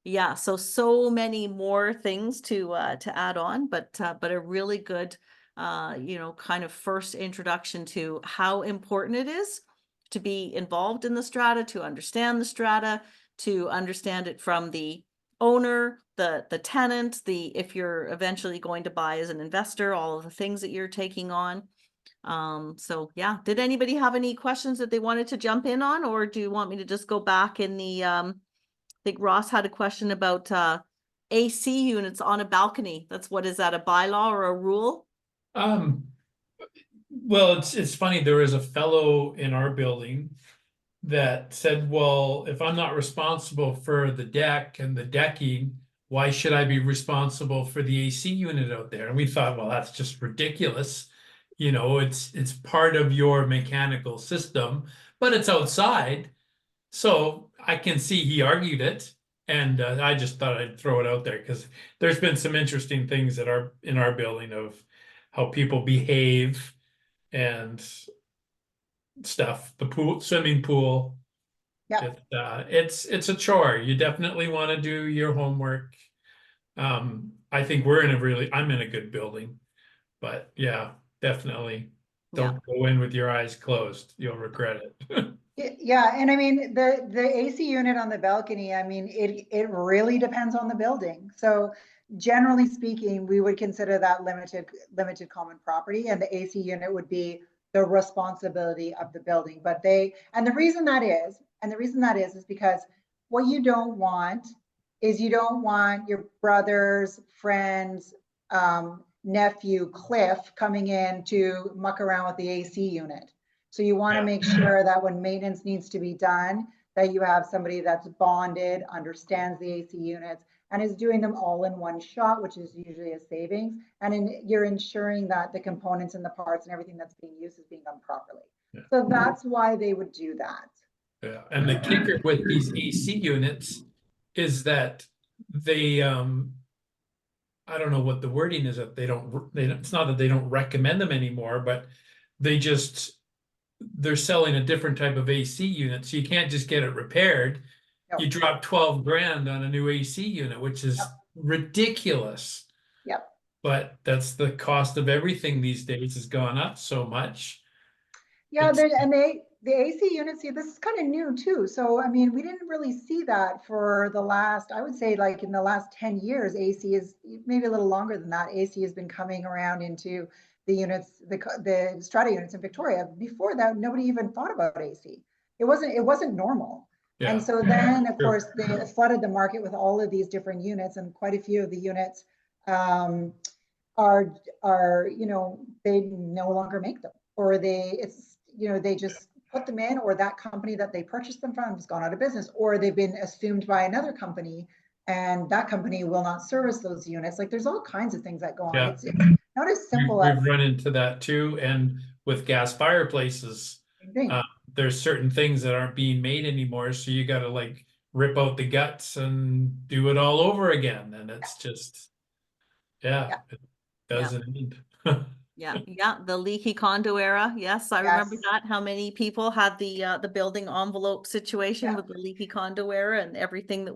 yeah, so many more things to add on, but a really good kind of first introduction to how important it is to be involved in the strata, to understand the strata, to understand it from the owner, the tenant, if you're eventually going to buy as an investor, all of the things that you're taking on. So yeah, did anybody have any questions that they wanted to jump in on, or do you want me to just go back in the I think Ross had a question about AC units on a balcony. Is that a bylaw or a rule? Well, it's funny. There is a fellow in our building that said, well, if I'm not responsible for the deck and the decking, why should I be responsible for the AC unit out there? And we thought, well, that's just ridiculous. It's part of your mechanical system, but it's outside. So I can see he argued it, and I just thought I'd throw it out there because there's been some interesting things in our building of how people behave and stuff. The swimming pool. Yeah. It's a chore. You definitely want to do your homework. I think I'm in a good building, but yeah, definitely don't go in with your eyes closed. You'll regret it. Yeah, and I mean the AC unit on the balcony, I mean it really depends on the building. So generally speaking, we would consider that limited common property, and the AC unit would be the responsibility of the building. But the reason that is because what you don't want is you don't want your brothers, friends, nephew Cliff coming in to muck around with the AC unit. So you want to make sure that when maintenance needs to be done, that you have somebody that's bonded, understands the AC units, and is doing them all in one shot, which is usually a savings. And you're ensuring that the components and the parts and everything that's being used is being done properly. Yeah. So that's why they would do that. Yeah, and the kicker with these AC units is that they, I don't know what the wording is, that it's not that they don't recommend them anymore, but they're selling a different type of AC unit, so you can't just get it repaired. Yep. You drop 12 grand on a new AC unit, which is ridiculous. Yep. But that's the cost of everything these days has gone up so much. Yeah, the AC units, see, this is kind of new too. So, I mean, we didn't really see that for the last, I would say like in the last 10 years, AC is maybe a little longer than that. AC has been coming around into the units, the strata units in Victoria. Before that, nobody even thought about AC. It wasn't normal. Yeah. And so then, of course, they flooded the market with all of these different units, and quite a few of the units are you know, they no longer make them, or they just put them in, or that company that they purchased them from has gone out of business, or they've been assumed by another company, and that company will not service those units. Like there's all kinds of things that go on. Yeah. It's not as simple as... We've run into that too, and with gas fireplaces, there's certain things that aren't being made anymore, so you got to like rip out the guts and do it all over again, and it's just, it doesn't end. Yeah, the leaky condo era. Yes, I remember that. How many people had the building envelope situation with the leaky condo era and everything that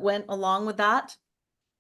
went along with that.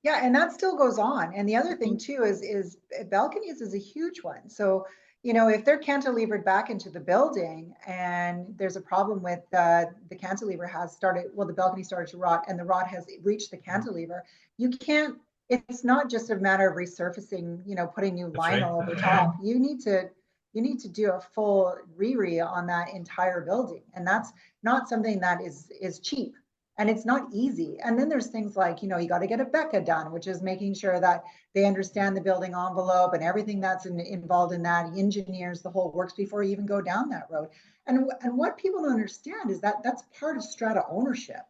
Yeah, and that still goes on. And the other thing too is balconies is a huge one. So, you know, if they're cantilevered back into the building and there's a problem with the cantilever has started, well, the balcony started to rot and the rot has reached the cantilever, you can't, it's not just a matter of resurfacing, you know, putting new vinyl over top. You need to do a full re on that entire building. And that's not something that is cheap. And it's not easy. And then there's things like, you know, you got to get a BECA done, which is making sure that they understand the building envelope and everything that's involved in that, engineers the whole works before you even go down that road. And what people don't understand is that that's part of strata ownership.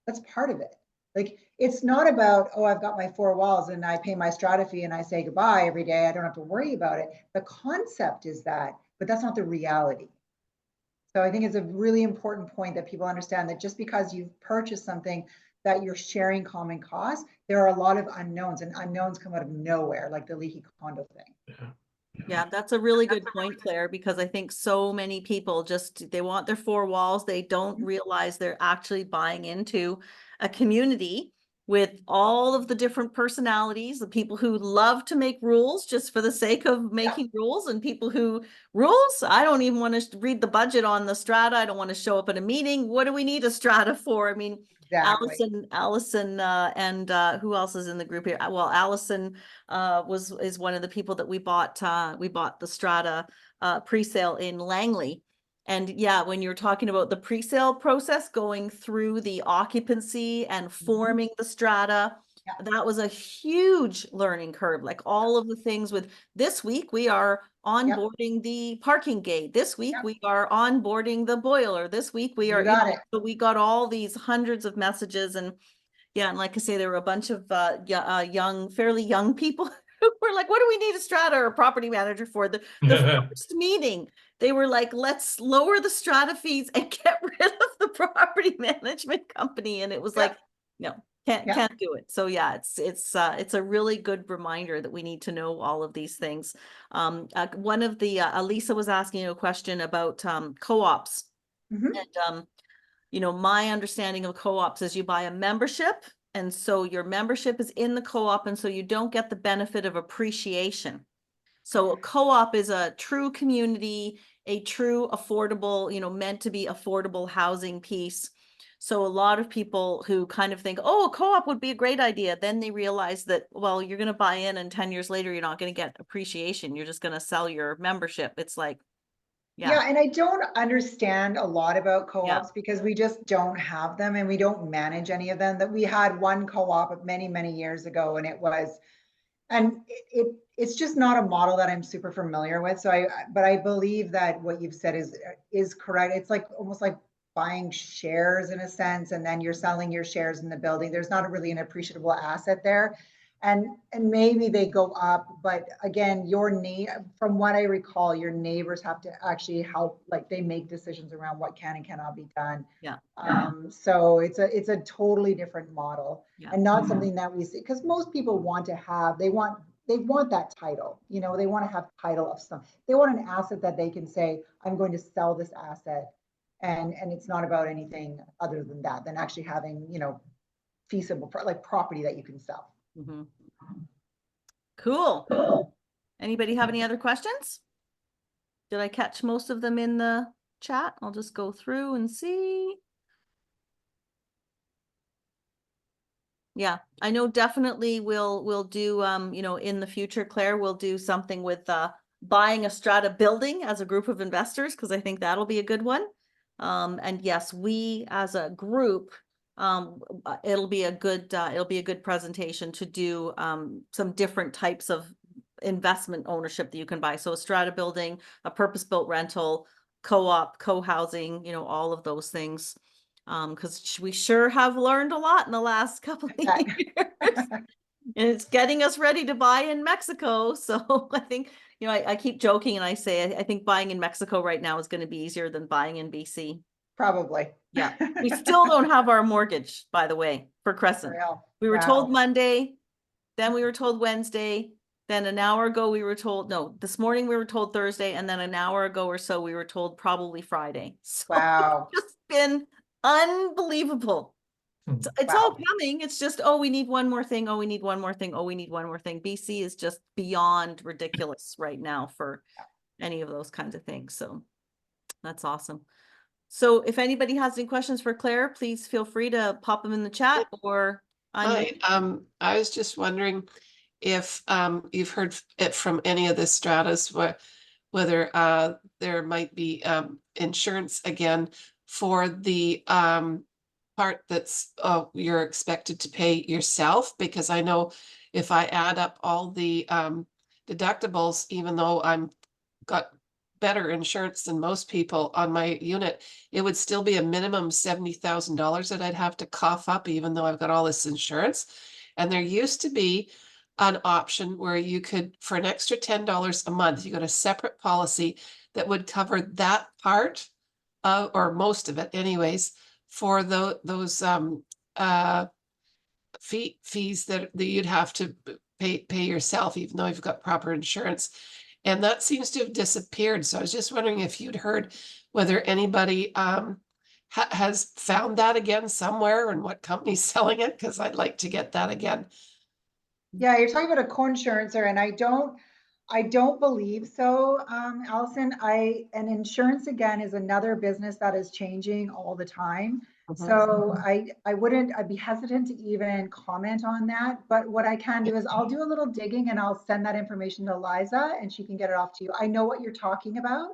That's part of it. Like, it's not about, oh, I've got my 4 walls and I pay my strata fee and I say goodbye every day. I don't have to worry about it. The concept is that, but that's not the reality. So I think it's a really important point that people understand that just because you've purchased something that you're sharing common costs, there are a lot of unknowns, and unknowns come out of nowhere, like the leaky condo thing. Yeah, that's a really good point, Claire, because I think so many people they want their 4 walls. They don't realize they're actually buying into a community with all of the different personalities, the people who love to make rules just for the sake of making rules, and people who I don't even want to read the budget on the strata. I don't want to show up at a meeting. What do we need a strata for? I mean, Allison, and who else is in the group here? Well, Allison is one of the people that we bought the strata pre-sale in Langley. And yeah, when you're talking about the pre-sale process, going through the occupancy and forming the strata, that was a huge learning curve. Like all of the things with this week, we are onboarding the parking gate. This week, we are onboarding the boiler. This week, we are, so we got all these hundreds of messages. And yeah, and like I say, there were a bunch of fairly young people who were like, what do we need a strata or a property manager for? The first meeting, they were like, let's lower the strata fees and get rid of the property management company. And it was like, no, can't do it. So yeah, it's a really good reminder that we need to know all of these things. One of the Lisa was asking a question about co-ops. And you know, my understanding of co-ops is you buy a membership, and so your membership is in the co-op, and so you don't get the benefit of appreciation. So a co-op is a true community, a true affordable, you know, meant to be affordable housing piece. So a lot of people who kind of think, oh, a co-op would be a great idea. Then they realize that, well, you're going to buy in and 10 years later, you're not going to get appreciation. You're just going to sell your membership. It's like, yeah, and I don't understand a lot about co-ops because we just don't have them and we don't manage any of them. That we had one co-op many, many years ago, and it was And it's just not a model that I'm super familiar with. So but I believe that what you've said is correct. It's like almost like buying shares in a sense, and then you're selling your shares in the building. There's not really an appreciable asset there. And maybe they go up, but again, from what I recall, your neighbors have to actually help, like they make decisions around what can and cannot be done. Yeah. So it's a totally different model, Yeah. and not something that we see, because most people want to have, they want that title, you know, they want to have title of some, they want an asset that they can say, I'm going to sell this asset. And it's not about anything other than that, than actually having, you know, feasible, like property that you can sell. Mm-hmm. Cool. Anybody have any other questions? Did I catch most of them in the chat? I'll just go through and see. Yeah, I know definitely we'll do, you know, in the future, Claire, we'll do something with buying a strata building as a group of investors, because I think that'll be a good one. And yes, we as a group, it'll be a good presentation to do some different types of investment ownership that you can buy. So a strata building, a purpose-built rental, co-op, co-housing, you know, all of those things. Because we sure have learned a lot in the last couple of years. And it's getting us ready to buy in Mexico. So I think, you know, I keep joking and I say, I think buying in Mexico right now is going to be easier than buying in BC. Probably. Yeah. We still don't have our mortgage, by the way, for Crescent. We were told Monday, then we were told Wednesday, then an hour ago we were told, no, this morning we were told Thursday, and then an hour ago or so we were told probably Friday. So Wow. it's just been unbelievable. It's all coming. It's just, oh, we need one more thing. Oh, we need one more thing. Oh, we need one more thing. BC is just beyond ridiculous right now for any of those kinds of things. So that's awesome. So if anybody has any questions for Claire, please feel free to pop them in the chat or Hi, I was just wondering if you've heard it from any of the stratas, whether there might be insurance again for the part that's you're expected to pay yourself, because I know if I add up all the deductibles, even though I'm got better insurance than most people on my unit, it would still be a minimum $70,000 that I'd have to cough up, even though I've got all this insurance. And there used to be an option where you could, for an extra $10 a month, you got a separate policy that would cover that part, or most of it anyways, for those fees that you'd have to pay yourself, even though you've got proper insurance. And that seems to have disappeared. So I was just wondering if you'd heard whether anybody has found that again somewhere and what company's selling it, because I'd like to get that again. Yeah, you're talking about a co-insurancer, and I don't believe so, Allison. And insurance again is another business that is changing all the time. So I'd be hesitant to even comment on that. But what I can do is I'll do a little digging and I'll send that information to Liza and she can get it off to you. I know what you're talking about.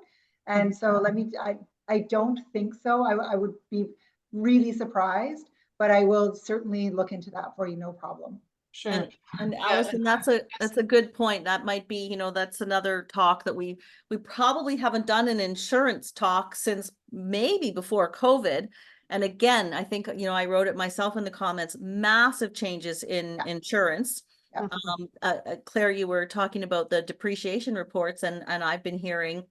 And so I don't think so. I would be really surprised, but I will certainly look into that for you, no problem. Sure. And Allison, that's a good point. That might be, you know, that's another talk that we probably haven't done an insurance talk since maybe before COVID. And again, I think, you know, I wrote it myself in the comments, massive changes in insurance. Claire, you were talking about the depreciation reports, and I've been hearing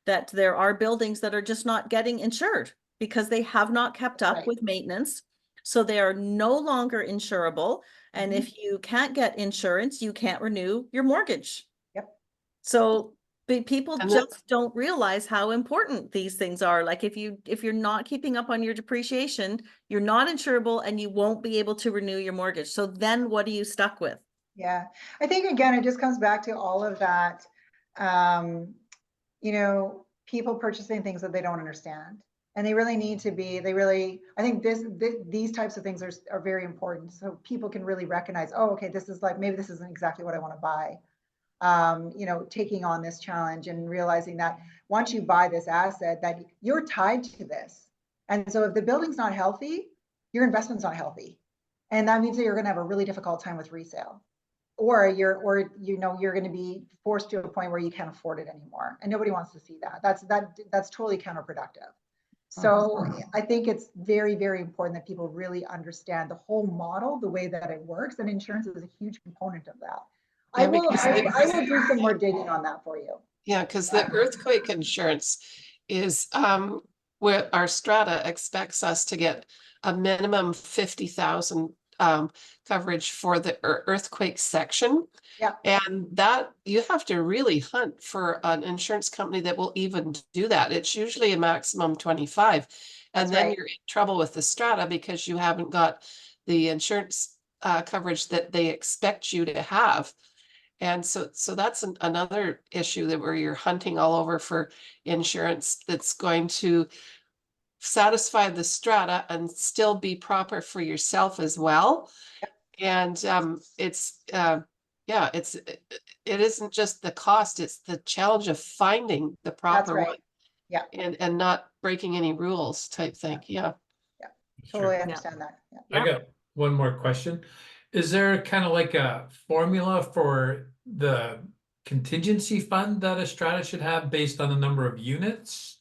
that there are buildings that are just not getting insured because they have not kept up with maintenance. So they are no longer insurable. And if you can't get insurance, you can't renew your mortgage. Yep. So people just don't realize how important these things are. Like if you're not keeping up on your depreciation, you're not insurable and you won't be able to renew your mortgage. So then what are you stuck with? Yeah, I think again, it just comes back to all of that, you know, people purchasing things that they don't understand. And they really need to be, I think these types of things are very important. So people can really recognize, oh, okay, this is like, maybe this isn't exactly what I want to buy. You know, taking on this challenge and realizing that once you buy this asset, that you're tied to this. And so if the building's not healthy, your investment's not healthy. And that means that you're going to have a really difficult time with resale. or you're going to be forced to a point where you can't afford it anymore, and nobody wants to see that. That's totally counterproductive. So I think it's very, very important that people really understand the whole model, the way that it works, and insurance is a huge component of that. Yeah, I will do some more digging on that for you. Yeah, because the earthquake insurance is where our strata expects us to get a minimum 50,000 coverage for the earthquake section. Yeah. And that you have to really hunt for an insurance company that will even do that. It's usually a maximum 25. And then you're in trouble with the strata because you haven't got the insurance coverage that they expect you to have. And so that's another issue that where you're hunting all over for insurance that's going to satisfy the strata and still be proper for yourself as well. And it isn't just the cost, it's the challenge of finding the proper one. Yeah. And not breaking any rules type thing. Yeah. Yeah. Totally understand that. Yeah. I got one more question. Is there kind of like a formula for the contingency fund that a strata should have based on the number of units?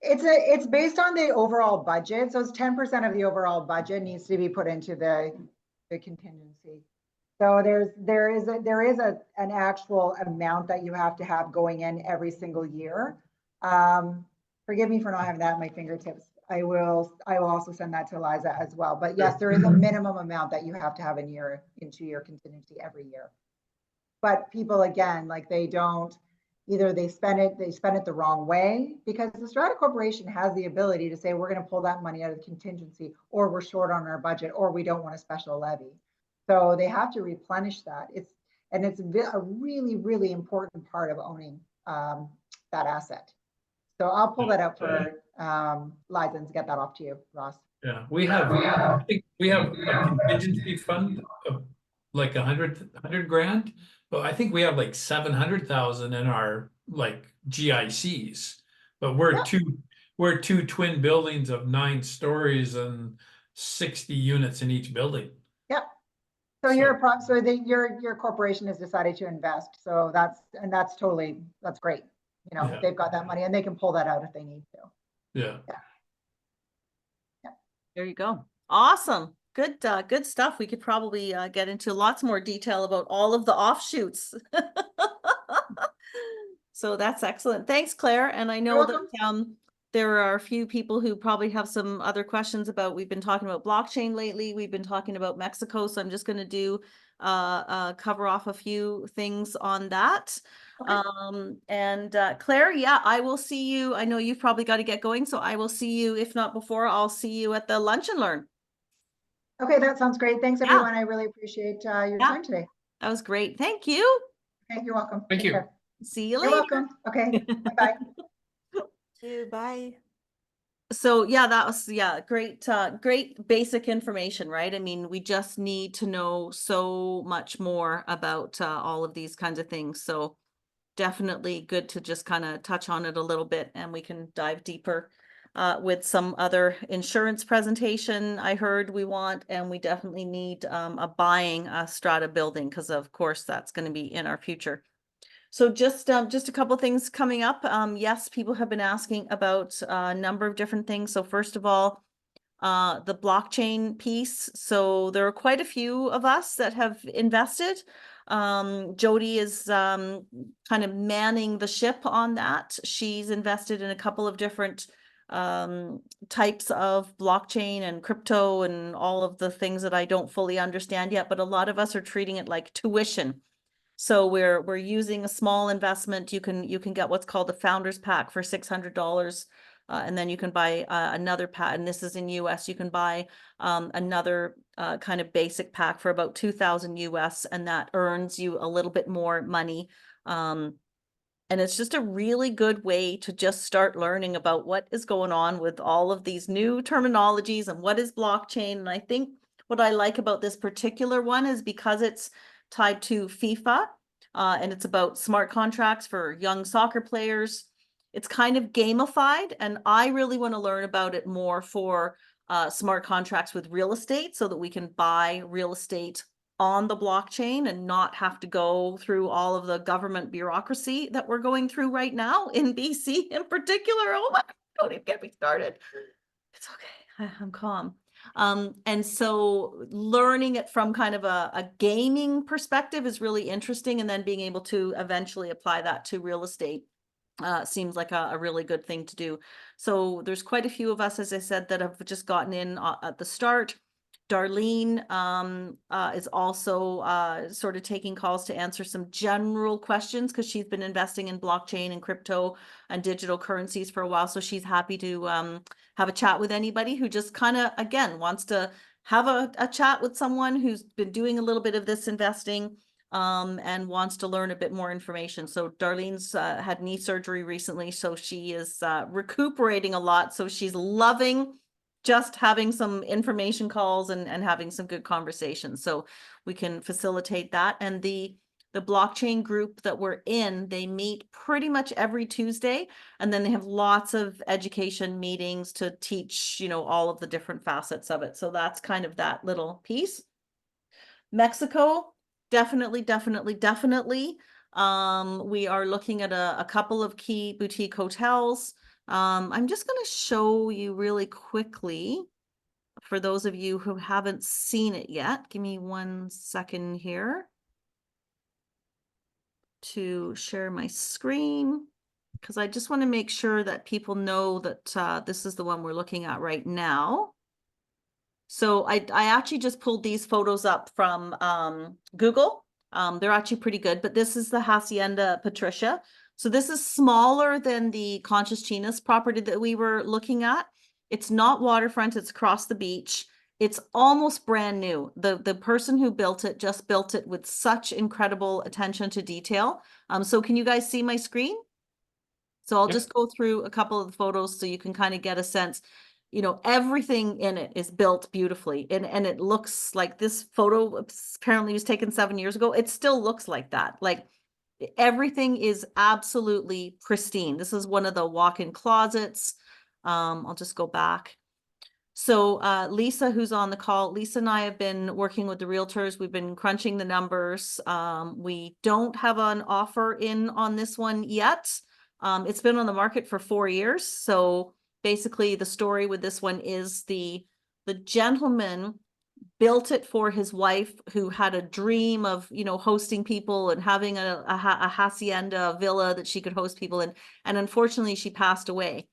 It's based on the overall budget. So it's 10% of the overall budget needs to be put into the contingency. So there is an actual amount that you have to have going in every single year. Forgive me for not having that at my fingertips. I will also send that to Liza as well. But yes, there is a minimum amount that you have to have into your contingency every year. But people, again, like they spend it the wrong way, because the Strata Corporation has the ability to say, we're going to pull that money out of the contingency, or we're short on our budget, or we don't want a special levy. So they have to replenish that. It's a really, really important part of owning that asset. So I'll pull that out for Liza and get that off to you, Ross. Yeah, I think we have a contingency fund of like 100 grand, but I think we have like 700,000 in our like GICs. But we're two twin buildings of 9 stories and 60 units in each building. Yep. So your corporation has decided to invest. So that's great. They've got that money and they can pull that out if they need to. Yeah. There you go. Awesome. Good stuff. We could probably get into lots more detail about all of the offshoots. So that's excellent. Thanks, Claire. And I know that there are a few people who probably have some other questions about, we've been talking about blockchain lately. We've been talking about Mexico. So I'm just going to do cover off a few things on that. Okay. Claire, I will see you. I know you've probably got to get going, so I will see you. If not before, I'll see you at the Lunch and Learn. Okay, that sounds great. Thanks, everyone. I really appreciate your time today. That was great. Thank you. Okay, you're welcome. Thank you. See you later. You're welcome. Okay, bye-bye. Bye. So that was great basic information, right? I mean, we just need to know so much more about all of these kinds of things. So definitely good to just kind of touch on it a little bit, and we can dive deeper with some other insurance presentation I heard we want, and we definitely need buying a strata building, because of course that's going to be in our future. So just a couple things coming up. Yes, people have been asking about a number of different things. So first of all, the blockchain piece. So there are quite a few of us that have invested. Jody is kind of manning the ship on that. She's invested in a couple of different types of blockchain and crypto and all of the things that I don't fully understand yet, but a lot of us are treating it like tuition. So we're using a small investment. You can get what's called a founders pack for $600. And then you can buy another pack, and this is in US. You can buy another kind of basic pack for about 2,000 US, and that earns you a little bit more money. And it's just a really good way to just start learning about what is going on with all of these new terminologies and what is blockchain. And I think what I like about this particular one is because it's tied to FIFA, and it's about smart contracts for young soccer players. It's kind of gamified, and I really want to learn about it more for smart contracts with real estate, so that we can buy real estate on the blockchain and not have to go through all of the government bureaucracy that we're going through right now in BC in particular. Oh my, don't even get me started. It's okay, I'm calm. And so learning it from kind of a gaming perspective is really interesting, and then being able to eventually apply that to real estate seems like a really good thing to do. So there's quite a few of us, as I said, that have just gotten in at the start. Darlene is also sort of taking calls to answer some general questions because she's been investing in blockchain and crypto and digital currencies for a while. So she's happy to have a chat with anybody who just kind of, again, wants to have a chat with someone who's been doing a little bit of this investing and wants to learn a bit more information. So Darlene's had knee surgery recently, so she is recuperating a lot. So she's loving just having some information calls and having some good conversations. So we can facilitate that. And the blockchain group that we're in, they meet pretty much every Tuesday, and then they have lots of education meetings to teach, you know, all of the different facets of it. So that's kind of that little piece. Mexico, definitely. We are looking at a couple of key boutique hotels. I'm just going to show you really quickly for those of you who haven't seen it yet. Give me 1 second here to share my screen, because I just want to make sure that people know that this is the one we're looking at right now. So I actually just pulled these photos up from Google. They're actually pretty good, but this is the Hacienda Patricia. So this is smaller than the Conchas Chinas property that we were looking at. It's not waterfront, it's across the beach. It's almost brand new. The person who built it just built it with such incredible attention to detail. So can you guys see my screen? So I'll just go through a couple of the photos so you can kind of get a sense. You know, everything in it is built beautifully, and it looks like this photo apparently was taken 7 years ago. It still looks like that. Like everything is absolutely pristine. This is one of the walk-in closets. I'll just go back. So Lisa, who's on the call, Lisa and I have been working with the realtors. We've been crunching the numbers. We don't have an offer in on this one yet. It's been on the market for 4 years. So basically the story with this one is the gentleman built it for his wife, who had a dream of, you know, hosting people and having a hacienda villa that she could host people in. And unfortunately, she passed away.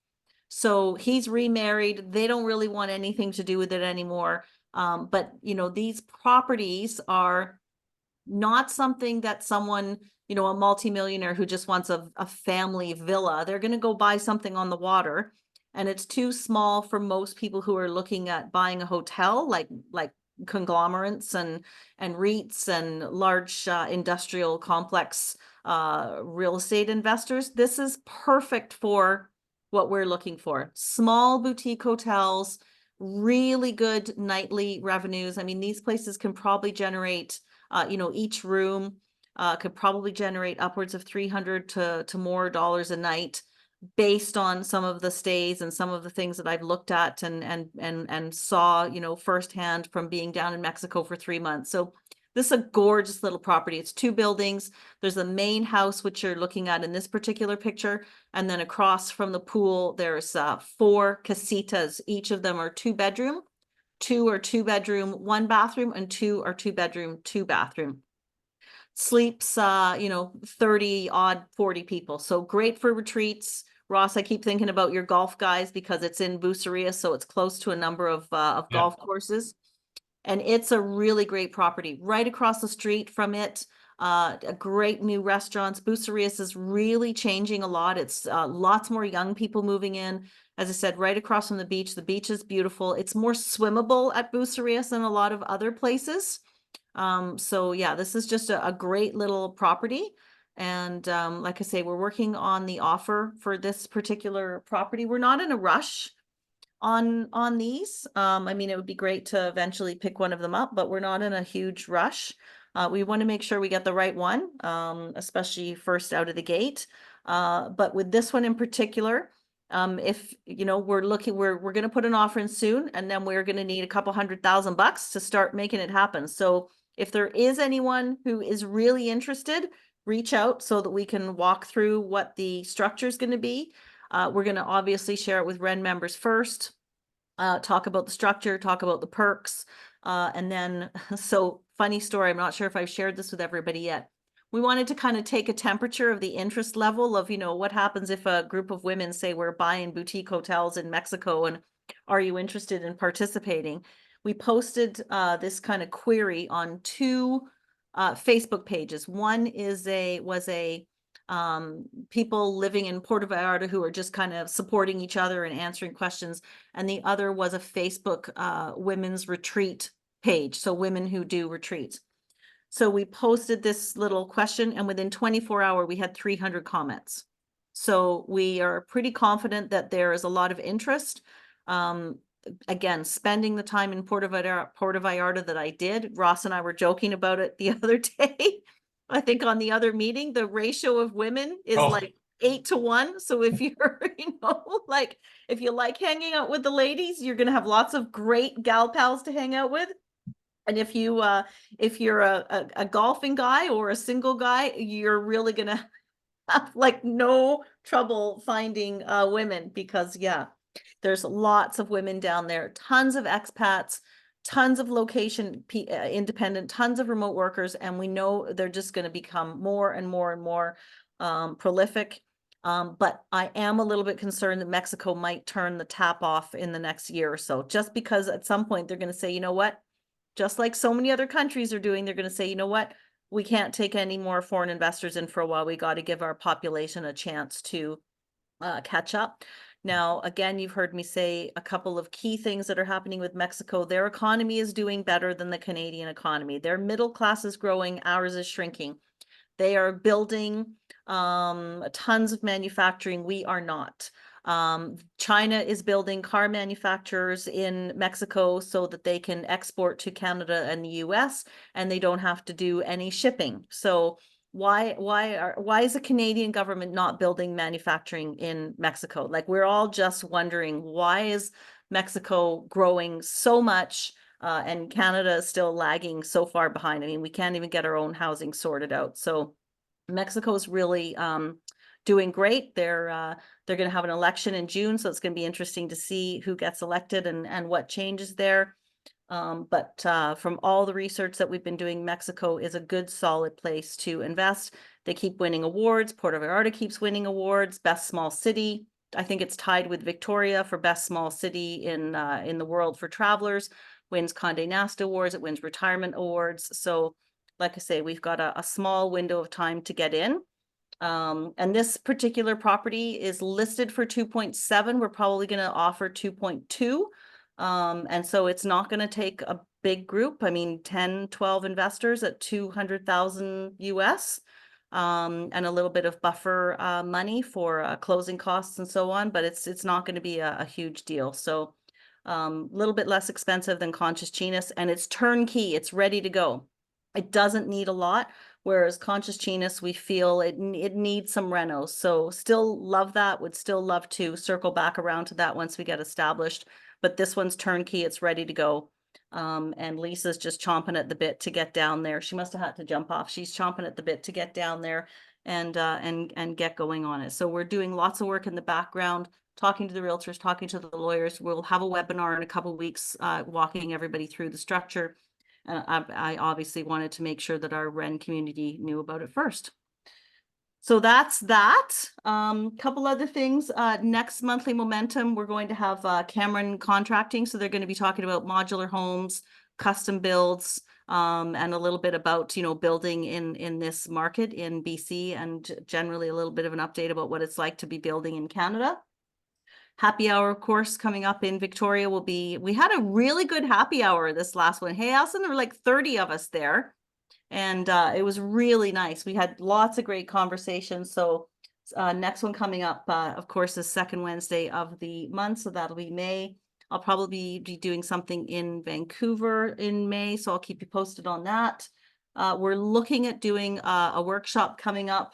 So he's remarried. They don't really want anything to do with it anymore. But, you know, these properties are not something that someone, you know, a multimillionaire who just wants a family villa, they're going to go buy something on the water. And it's too small for most people who are looking at buying a hotel, like conglomerates and REITs and large industrial complex real estate investors. This is perfect for what we're looking for. Small boutique hotels, really good nightly revenues. I mean, these places can probably generate, you know, each room could probably generate upwards of $300 to more dollars a night, based on some of the stays and some of the things that I've looked at and saw, you know, firsthand from being down in Mexico for 3 months. So this is a gorgeous little property. It's 2 buildings. There's the main house, which you're looking at in this particular picture. And then across from the pool, there's 4 casitas. Each of them are 2 bedroom, 2 are 2 bedroom, 1 bathroom, and 2 are 2 bedroom, 2 bathroom. Sleeps, you know, 30 odd 40 people. So great for retreats. Ross, I keep thinking about your golf guys because it's in Buceria, so it's close to a number of golf courses. And it's a really great property. Right across the street from it, a great new restaurants. Bucerias is really changing a lot. It's lots more young people moving in. As I said, right across from the beach. The beach is beautiful. It's more swimmable at Bucerias than a lot of other places. So yeah, this is just a great little property. And like I say, we're working on the offer for this particular property. We're not in a rush on these. I mean, it would be great to eventually pick one of them up, but we're not in a huge rush. We want to make sure we get the right one, especially first out of the gate. But with this one in particular, if you know, we're going to put an offer in soon, and then we're going to need a couple $100,000 to start making it happen. So If there is anyone who is really interested, reach out so that we can walk through what the structure is going to be. We're going to obviously share it with WREN members first, talk about the structure, talk about the perks, and then, so funny story, I'm not sure if I've shared this with everybody yet. We wanted to kind of take a temperature of the interest level of, you know, what happens if a group of women say we're buying boutique hotels in Mexico, and are you interested in participating? We posted this kind of query on two Facebook pages. One was a people living in Puerto Vallarta who are just kind of supporting each other and answering questions. And the other was a Facebook women's retreat page. So women who do retreats. So we posted this little question, and within 24 hours, we had 300 comments. So we are pretty confident that there is a lot of interest. Again, spending the time in Puerto Vallarta that I did, Ross and I were joking about it the other day. I think on the other meeting, the ratio of women is like 8-1. So if you're, you know, like, if you like hanging out with the ladies, you're going to have lots of great gal pals to hang out with. And if you're a golfing guy or a single guy, you're really going to have like no trouble finding women, because yeah, there's lots of women down there, tons of expats, tons of location independent, tons of remote workers, and we know they're just going to become more and more and more prolific. But I am a little bit concerned that Mexico might turn the tap off in the next year or so, just because at some point they're going to say, you know what, just like so many other countries are doing, they're going to say, you know what, we can't take any more foreign investors in for a while. We got to give our population a chance to catch up. Now, again, you've heard me say a couple of key things that are happening with Mexico. Their economy is doing better than the Canadian economy. Their middle class is growing, ours is shrinking. They are building tons of manufacturing. We are not. China is building car manufacturers in Mexico so that they can export to Canada and the US, and they don't have to do any shipping. So why is the Canadian government not building manufacturing in Mexico? Like, we're all just wondering, why is Mexico growing so much and Canada is still lagging so far behind? I mean, we can't even get our own housing sorted out. So Mexico is really doing great. They're going to have an election in June, so it's going to be interesting to see who gets elected and what changes there. But from all the research that we've been doing, Mexico is a good, solid place to invest. They keep winning awards. Puerto Vallarta keeps winning awards. Best small city. I think it's tied with Victoria for best small city in the world for travelers. Wins Condé Nast awards. It wins retirement awards. So, like I say, we've got a small window of time to get in. And this particular property is listed for 2.7. We're probably going to offer 2.2. And so it's not going to take a big group. I mean, 10, 12 investors at 200,000 US, and a little bit of buffer money for closing costs and so on, but it's not going to be a huge deal. So a little bit less expensive than Conscious Chinas, and it's turnkey. It's ready to go. It doesn't need a lot, whereas Conscious Chinas, we feel it needs some renos. So still love that, would still love to circle back around to that once we get established. But this one's turnkey, it's ready to go. And Lisa's just chomping at the bit to get down there. She must have had to jump off. She's chomping at the bit to get down there and get going on it. So we're doing lots of work in the background, talking to the realtors, talking to the lawyers. We'll have a webinar in a couple of weeks, walking everybody through the structure. I obviously wanted to make sure that our WREN community knew about it first. So that's that. Couple other things. Next monthly momentum, we're going to have Cameron Contracting. So they're going to be talking about modular homes, custom builds, and a little bit about, you know, building in this market in BC, and generally a little bit of an update about what it's like to be building in Canada. Happy hour, of course, coming up in Victoria will be, we had a really good happy hour this last one. Hey, Alison, there were like 30 of us there. And it was really nice. We had lots of great conversations. So next one coming up, of course, is second Wednesday of the month. So that'll be May. I'll probably be doing something in Vancouver in May. So I'll keep you posted on that. We're looking at doing a workshop coming up.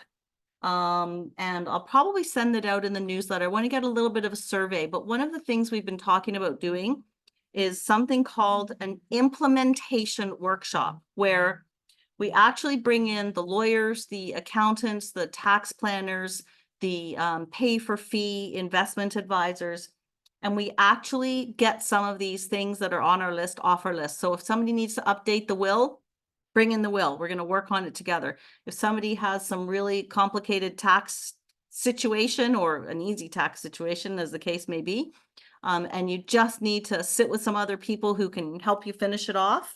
And I'll probably send it out in the newsletter. I want to get a little bit of a survey, but one of the things we've been talking about doing is something called an implementation workshop, where we actually bring in the lawyers, the accountants, the tax planners, the pay for fee investment advisors, and we actually get some of these things that are on our list off our list. So if somebody needs to update the will, bring in the will. We're going to work on it together. If somebody has some really complicated tax situation or an easy tax situation, as the case may be, and you just need to sit with some other people who can help you finish it off,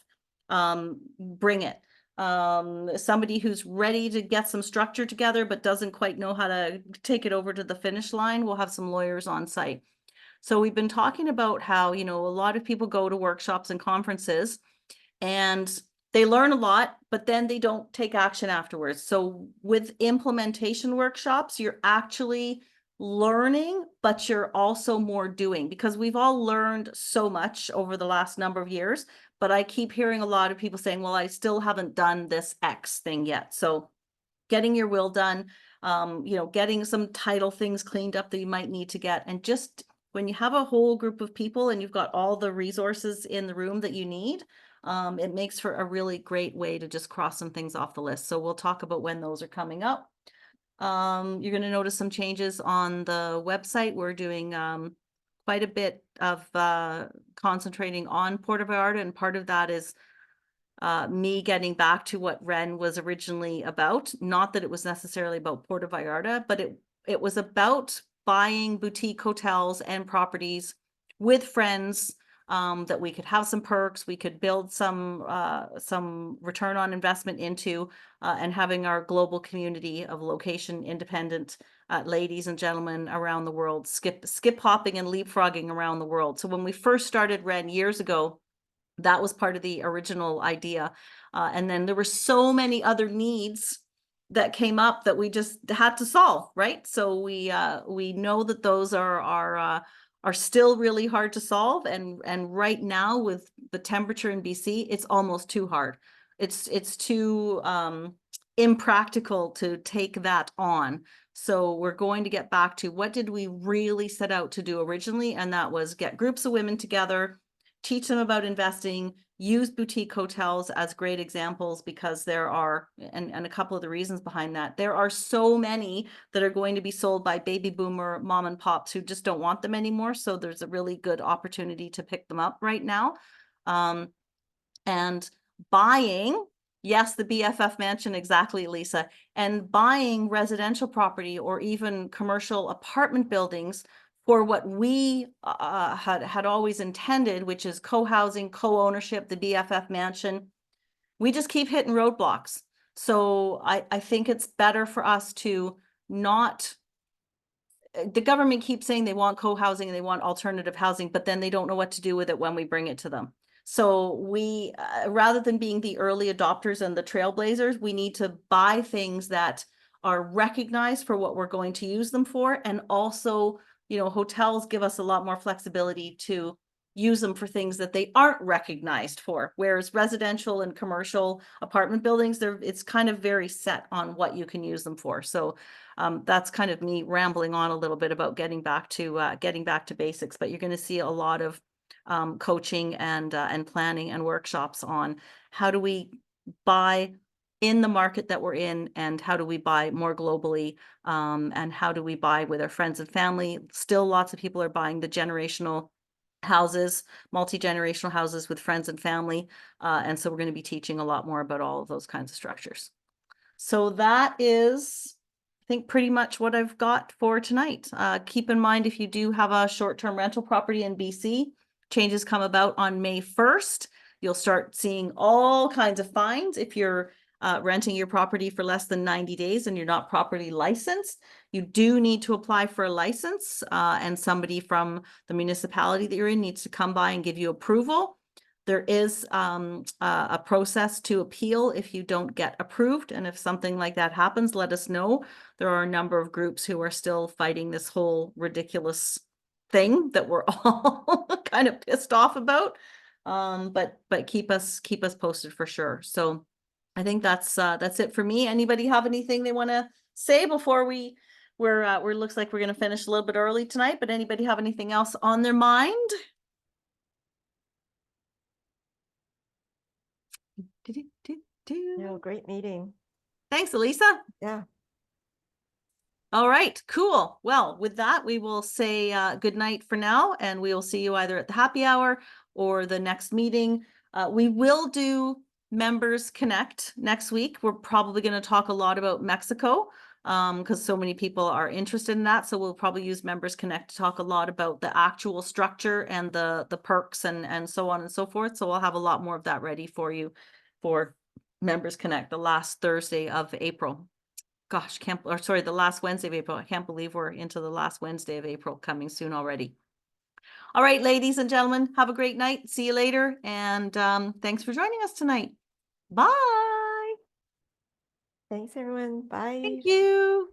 bring it. Somebody who's ready to get some structure together but doesn't quite know how to take it over to the finish line, we'll have some lawyers on site. So we've been talking about how, you know, a lot of people go to workshops and conferences and they learn a lot, but then they don't take action afterwards. So with implementation workshops, you're actually learning, but you're also more doing, because we've all learned so much over the last number of years. But I keep hearing a lot of people saying, well, I still haven't done this X thing yet. So getting your will done, you know, getting some title things cleaned up that you might need to get. And just when you have a whole group of people and you've got all the resources in the room that you need, it makes for a really great way to just cross some things off the list. So we'll talk about when those are coming up. You're going to notice some changes on the website. We're doing quite a bit of concentrating on Puerto Vallarta, and part of that is me getting back to what WREN was originally about. Not that it was necessarily about Puerto Vallarta, but it was about buying boutique hotels and properties with friends, that we could have some perks, we could build some return on investment into, and having our global community of location independent ladies and gentlemen around the world skip hopping and leapfrogging around the world. So when we first started WREN years ago, that was part of the original idea. And then there were so many other needs that came up that we just had to solve, right? So we know that those are still really hard to solve. And right now with the temperature in BC, it's almost too hard. It's too impractical to take that on. So we're going to get back to what did we really set out to do originally? And that was get groups of women together, teach them about investing, use boutique hotels as great examples, because there are, and a couple of the reasons behind that, there are so many that are going to be sold by baby boomer mom and pops who just don't want them anymore. So there's a really good opportunity to pick them up right now. And buying, yes, the BFF mansion, exactly, Lisa, and buying residential property or even commercial apartment buildings for what we had always intended, which is co-housing, co-ownership, the BFF mansion. We just keep hitting roadblocks. So I think it's better for us to not, the government keeps saying they want co-housing and they want alternative housing, but then they don't know what to do with it when we bring it to them. So we, rather than being the early adopters and the trailblazers, we need to buy things that are recognized for what we're going to use them for. And also, you know, hotels give us a lot more flexibility to use them for things that they aren't recognized for. Whereas residential and commercial apartment buildings, it's kind of very set on what you can use them for. So that's kind of me rambling on a little bit about getting back to basics. But you're going to see a lot of coaching and planning and workshops on how do we buy in the market that we're in, and how do we buy more globally, and how do we buy with our friends and family. Still lots of people are buying the generational houses, multi-generational houses with friends and family, and so we're going to be teaching a lot more about all of those kinds of structures. So that is, I think, pretty much what I've got for tonight. Keep in mind, if you do have a short-term rental property in BC, changes come about on May 1st. You'll start seeing all kinds of fines if you're renting your property for less than 90 days and you're not properly licensed. You do need to apply for a license, and somebody from the municipality that you're in needs to come by and give you approval. There is a process to appeal if you don't get approved. And if something like that happens, let us know. There are a number of groups who are still fighting this whole ridiculous thing that we're all kind of pissed off about. But keep us posted for sure. So I think that's it for me. Anybody have anything they want to say before we're looks like we're going to finish a little bit early tonight, but anybody have anything else on their mind? No, great meeting. Thanks, Elisa. Yeah. All right, cool. Well, with that, we will say good night for now, and we will see you either at the happy hour or the next meeting. We will do Members Connect next week. We're probably going to talk a lot about Mexico because so many people are interested in that. So we'll probably use Members Connect to talk a lot about the actual structure and the perks and so on and so forth. So we'll have a lot more of that ready for you for Members Connect, the last Thursday of April. Gosh, the last Wednesday of April. I can't believe we're into the last Wednesday of April coming soon already. All right, ladies and gentlemen, have a great night. See you later. And thanks for joining us tonight. Bye. Thanks, everyone. Bye. Thank you.